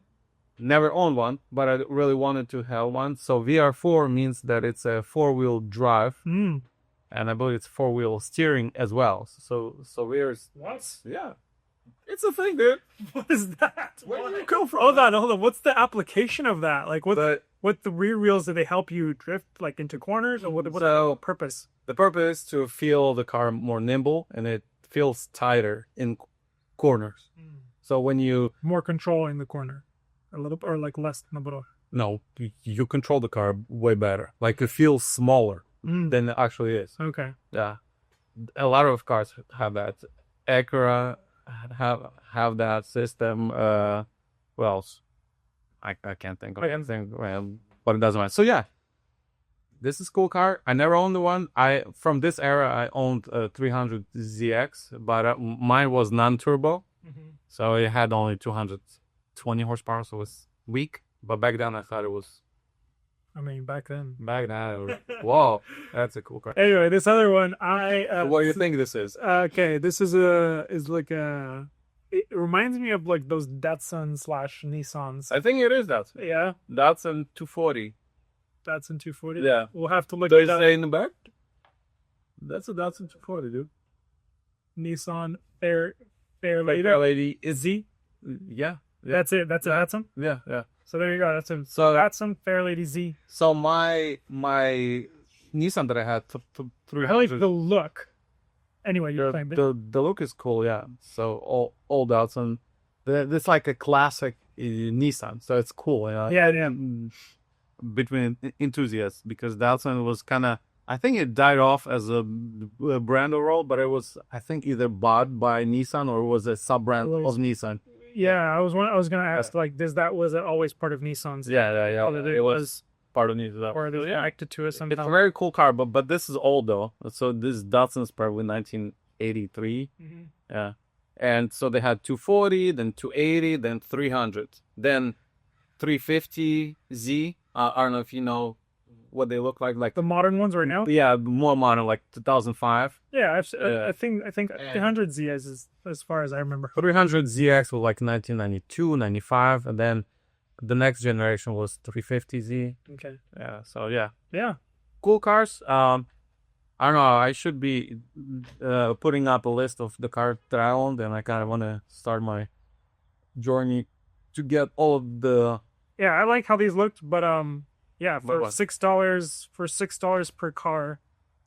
never owned one, but I really wanted to have one. So VR4 means that it's a 4-wheel drive, and I believe it's 4-wheel steering as well. So there's What? yeah, it's a thing, dude. What is that? Where do you come from? Hold on. What's the application of that? Like, But what the rear wheels, do they help you drift like into corners, or what's So- the purpose? the purpose is to feel the car more nimble, and it feels tighter in corners. So when you More control in the corner, a little, or like less than a little. no, you control the car way better. Like it feels smaller than it actually is. Okay. Yeah, a lot of cars have that. Acura have that system. What else? I can't think of anything. But it doesn't matter. So yeah, this is a cool car. I never owned one. From this era I owned a 300ZX, but mine was non-turbo, so it had only 220 horsepower, so it was weak. But back then I thought it was. I mean, back then. Whoa, that's a cool car. Anyway, this other one, What do you think this is? okay, this is like a. It reminds me of like those Datsun / Nissans. I think it is Datsun. Yeah, Datsun 240. Datsun 240. Yeah. We'll have to look Does at it that. say in the back? That's a Datsun 240, dude. Nissan Fair Fair Lady is Z. yeah. That's it. That's a Datsun. Yeah. So there you go. That's a So Datsun Fair Lady Z. So my Nissan that I had I like the look. Anyway, you're saying the look is cool, yeah. So all Datsun, it's like a classic Nissan, so it's cool. yeah. Between enthusiasts, because Datsun was kind of, I think it died off as a brand overall, but it was, I think, either bought by Nissan or was a sub brand of Nissan. Yeah, I was gonna ask, like, was it always part of Nissan's? Yeah. Or It was part of Nissan. or it was connected to it It's somehow. a very cool car, but this is old though. So this Datsun is probably 1983. Yeah. And so they had 240, then 280, then 300, then 350Z. I don't know if you know what they look like. The modern ones right now. Yeah, more modern, like 2005. Yeah, Yeah. I think 300Z is as far as I remember. 300ZX was like 1992, 95, and then the next generation was 350Z. Okay. Yeah. So yeah. Yeah. Cool cars. I don't know. I should be putting up a list of the cars that I owned, and I kind of want to start my journey to get all of the. Yeah, I like how these looked, but yeah, for what? $6 per car,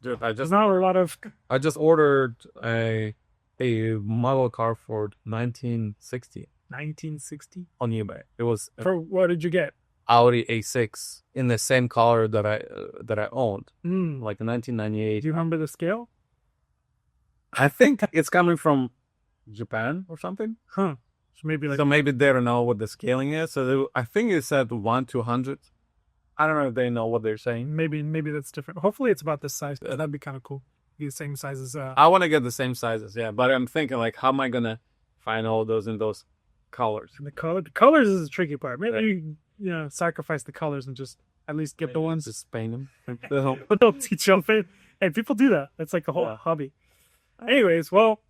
Dude, there's not a lot of. I just ordered a model car for 1960 1960 on eBay. It was a for what did you get? Audi A6 in the same color that I owned, Mm. like 1998. Do you remember the scale? I think it's coming from Japan or something. Huh. So maybe like So maybe they don't know what the scaling is. So I think it said 1 to 100. I don't know if they know what they're saying. maybe that's different. Hopefully, it's about this size. That'd be kind of cool. Be the same size as. I want to get the same sizes, yeah. But I'm thinking, like, how am I gonna find all those in those colors? And the colors is the tricky part. Maybe you sacrifice the colors and just at least get the ones. Just paint them. But don't teach them. Hey, people do that. That's like a whole hobby. Anyways, well,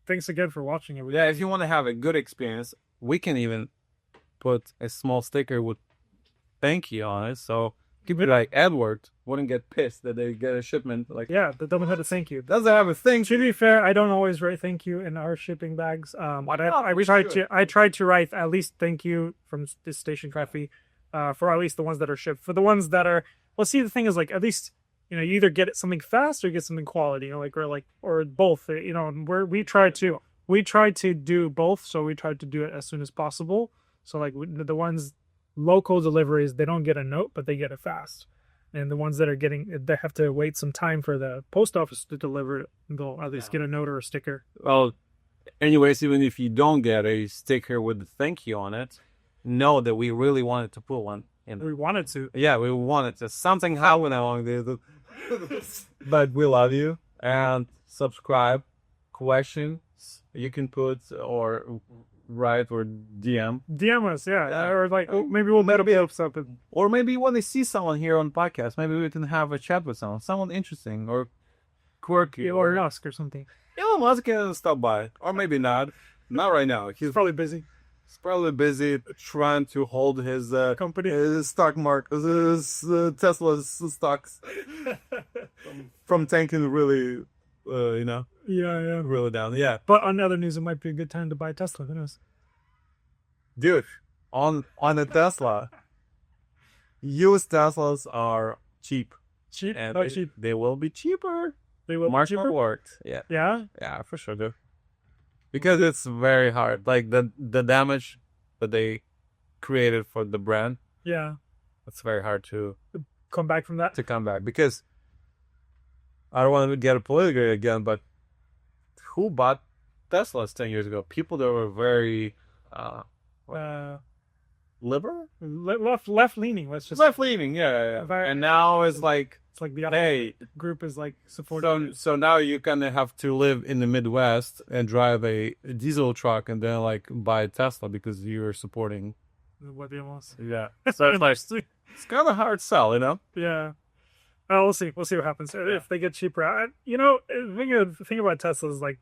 thanks again for watching it. Yeah, if you want to have a good experience, we can even put a small sticker with thank you on it. So keep it like Edward wouldn't get pissed that they get a shipment. Like, Yeah, the double headed thank you. doesn't have a thing. To be fair, I don't always write thank you in our shipping bags. But not? I We tried should. to write at least thank you from this station coffee, for at least the ones that are shipped. For the ones that are, well, see, the thing is, like, at least you either get something fast or get something quality. Or both. We try to do both, so we try to do it as soon as possible. So like the ones local deliveries, they don't get a note, but they get it fast. And the ones that are they have to wait some time for the post office to deliver it. They'll at least get a note or a sticker. Well, anyways, even if you don't get a sticker with the thank you on it, know that we really wanted to put one in. We wanted to. Yeah, we wanted to. Something happened along there. But we love you. And subscribe. Questions you can put or write or DM. DM us, yeah. Yeah. Or like, maybe we'll up something. Or maybe you want to see someone here on podcast. Maybe we can have a chat with someone. Someone interesting. Or quirky. Elon Musk or something. Elon Musk can stop by, or maybe not. Not right now. He's probably busy. He's probably busy trying to hold his company, his stock market, his Tesla's stocks from tanking really, Yeah. really down. Yeah. But on other news, it might be a good time to buy Tesla. Who knows? Dude, on a Tesla, used Teslas are cheap. Cheap? And cheap. They will be cheaper. They will Mark be cheaper? my words. Yeah. Yeah? Yeah, for sure, dude. Because it's very hard. Like the damage that they created for the brand. Yeah. It's very hard to come back from that. To come back. Because I don't want to get political again, but who bought Teslas 10 years ago? People that were very liberal? Left leaning. Let's just left leaning, yeah. And now it's like the hey, group is like supporting. So now you kind of have to live in the Midwest and drive a diesel truck and then like buy a Tesla because you're supporting what they want. Yeah. So it's like it's kind of hard sell, Yeah. We'll see. We'll see what happens if they get cheaper. The thing about Tesla is like,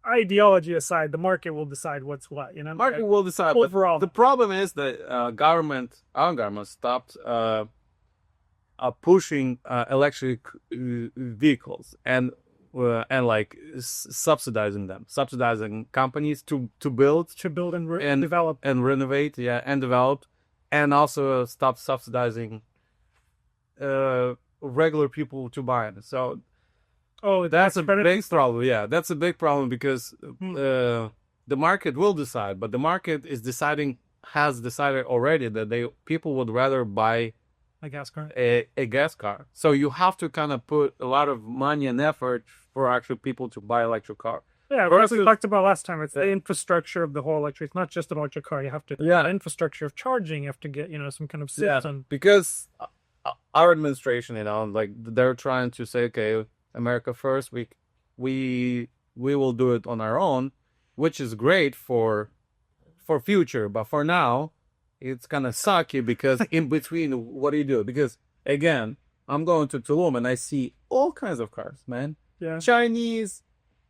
ideology aside, the market will decide what's what. Market will decide. Overall, the problem is that our government stopped pushing electric vehicles and like subsidizing companies to build and develop and renovate, and develop, and also stop subsidizing regular people to buy it. So that's a big problem. Yeah, that's a big problem because the market will decide, but the market has decided already that people would rather buy a gas car. A gas car. So you have to kind of put a lot of money and effort for actually people to buy electric car. Yeah, as we talked about last time, it's the infrastructure of the whole electric. It's not just an electric car. You have to the infrastructure of charging. You have to get some kind of system. Because our administration, like they're trying to say, okay, America first. We will do it on our own, which is great for future, but for now, it's kind of sucky because in between, what do you do? Because again, I'm going to Tulum and I see all kinds of cars, man. Yeah. Chinese,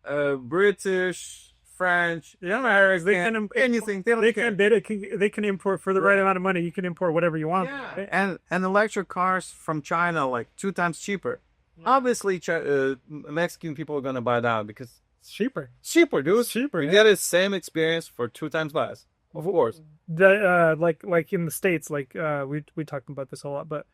British, French, Americans. They can anything. They can import for the right amount of money. You can import whatever you want. Yeah. Right? And electric cars from China like 2 times cheaper. Yeah. Obviously, Mexican people are gonna buy that because it's cheaper. Cheaper, dude. It's cheaper. You get the same experience for 2 times less. Of course. Like in the States, we talked about this a lot, but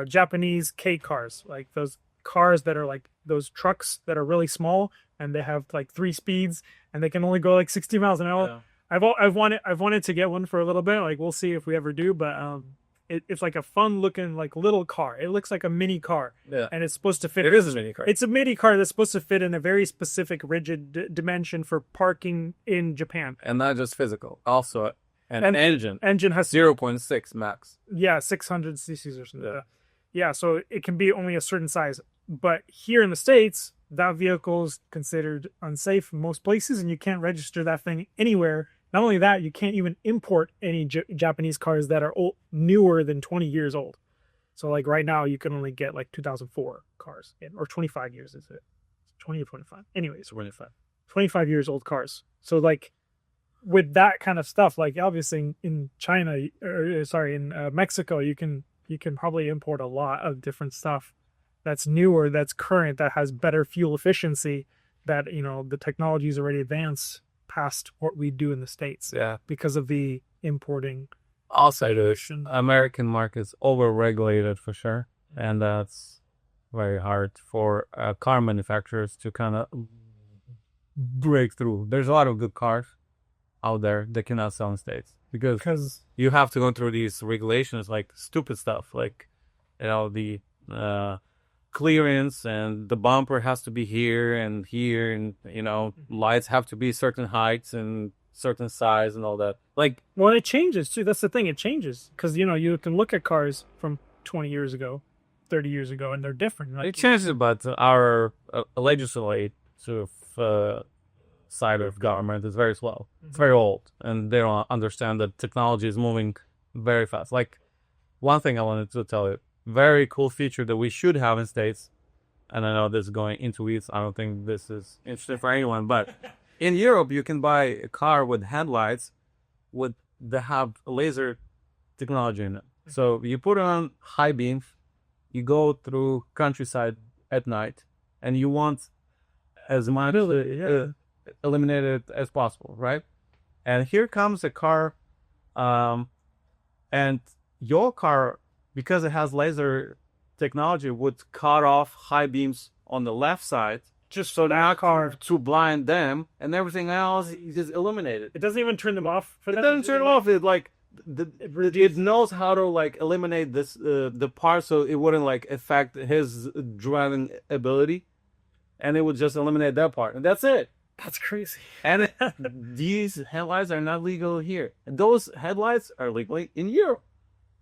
Japanese K cars, like those cars that are like those trucks that are really small and they have like 3 speeds and they can only go like 60 miles an hour. Yeah. I've wanted to get one for a little bit. Like we'll see if we ever do, but it's like a fun looking like little car. It looks like a mini car. Yeah. And it's supposed to fit. It is a mini car. It's a mini car that's supposed to fit in a very specific rigid dimension for parking in Japan. And not just physical. Also an engine. Engine has 0.6 max. Yeah, 600 cc's or something. Yeah, so it can be only a certain size. But here in the States, that vehicle is considered unsafe in most places and you can't register that thing anywhere. Not only that, you can't even import any Japanese cars that are newer than 20 years old. So like right now, you can only get like 2004 cars or 25 years, is it? 20 or 25? Anyways, 25 years old cars. So like with that kind of stuff, like obviously in Mexico, you can probably import a lot of different stuff that's newer, that's current, that has better fuel efficiency, that, the technology is already advanced past what we do in the States. Yeah. Because of the importing. Also, the American market is over-regulated for sure. And that's very hard for car manufacturers to kind of break through. There's a lot of good cars out there that cannot sell in States. Because you have to go through these regulations, like stupid stuff. Like, the clearance and the bumper has to be here and lights have to be certain heights and certain size and all that. Like, well, it changes too. That's the thing. It changes because you can look at cars from 20 years ago, 30 years ago, and they're different. Like, it changes, but our legislative side of government is very slow. It's very old, and they don't understand that technology is moving very fast. Like, one thing I wanted to tell you, very cool feature that we should have in States and I know this is going into weeds. I don't think this is interesting for anyone, but in Europe, you can buy a car with headlights that have laser technology in it. So you put it on high beams, you go through countryside at night, and you want as much eliminated as possible, right? And here comes a car, and your car, because it has laser technology, would cut off high beams on the left side, just so that car to blind them, and everything else is just illuminated. It doesn't even turn them off for that. It doesn't turn them off. It like it knows how to like eliminate this the part so it wouldn't like affect his driving ability, and it would just eliminate that part, and that's it. That's crazy. And these headlights are not legal here, and those headlights are legally in Europe.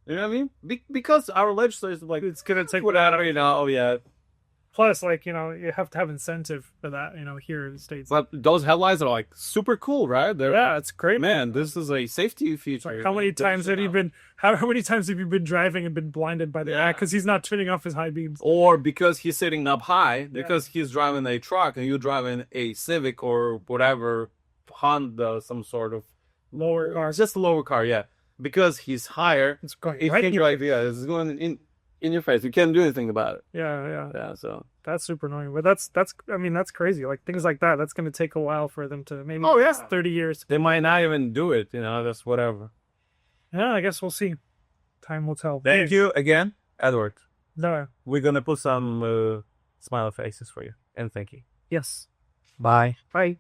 You know what I mean? Because our legislators like It's gonna take whatever, you know. Oh yeah. Plus, like, you know, you have to have incentive for that, you know, here in the States. But those headlights are like super cool, right? Yeah, it's great. Man, this is a safety feature. Like, how many times have you been driving and been blinded by the because he's not turning off his high beams? Or because he's sitting up high, because he's driving a truck and you're driving a Civic or whatever, Honda, some sort of Lower car. just a lower car, yeah. Because he's higher, It's going it right can't drive, it's going in your face. You can't do anything about it. Yeah. So That's super annoying. But that's I mean, that's crazy. Like things like that's gonna take a while for them to maybe 30 years. they might not even do it, you know, that's whatever. Yeah, I guess we'll see. Time will tell. Thank you again, Edward. No. We're gonna put some smiley faces for you. And thank you. Yes. Bye. Bye.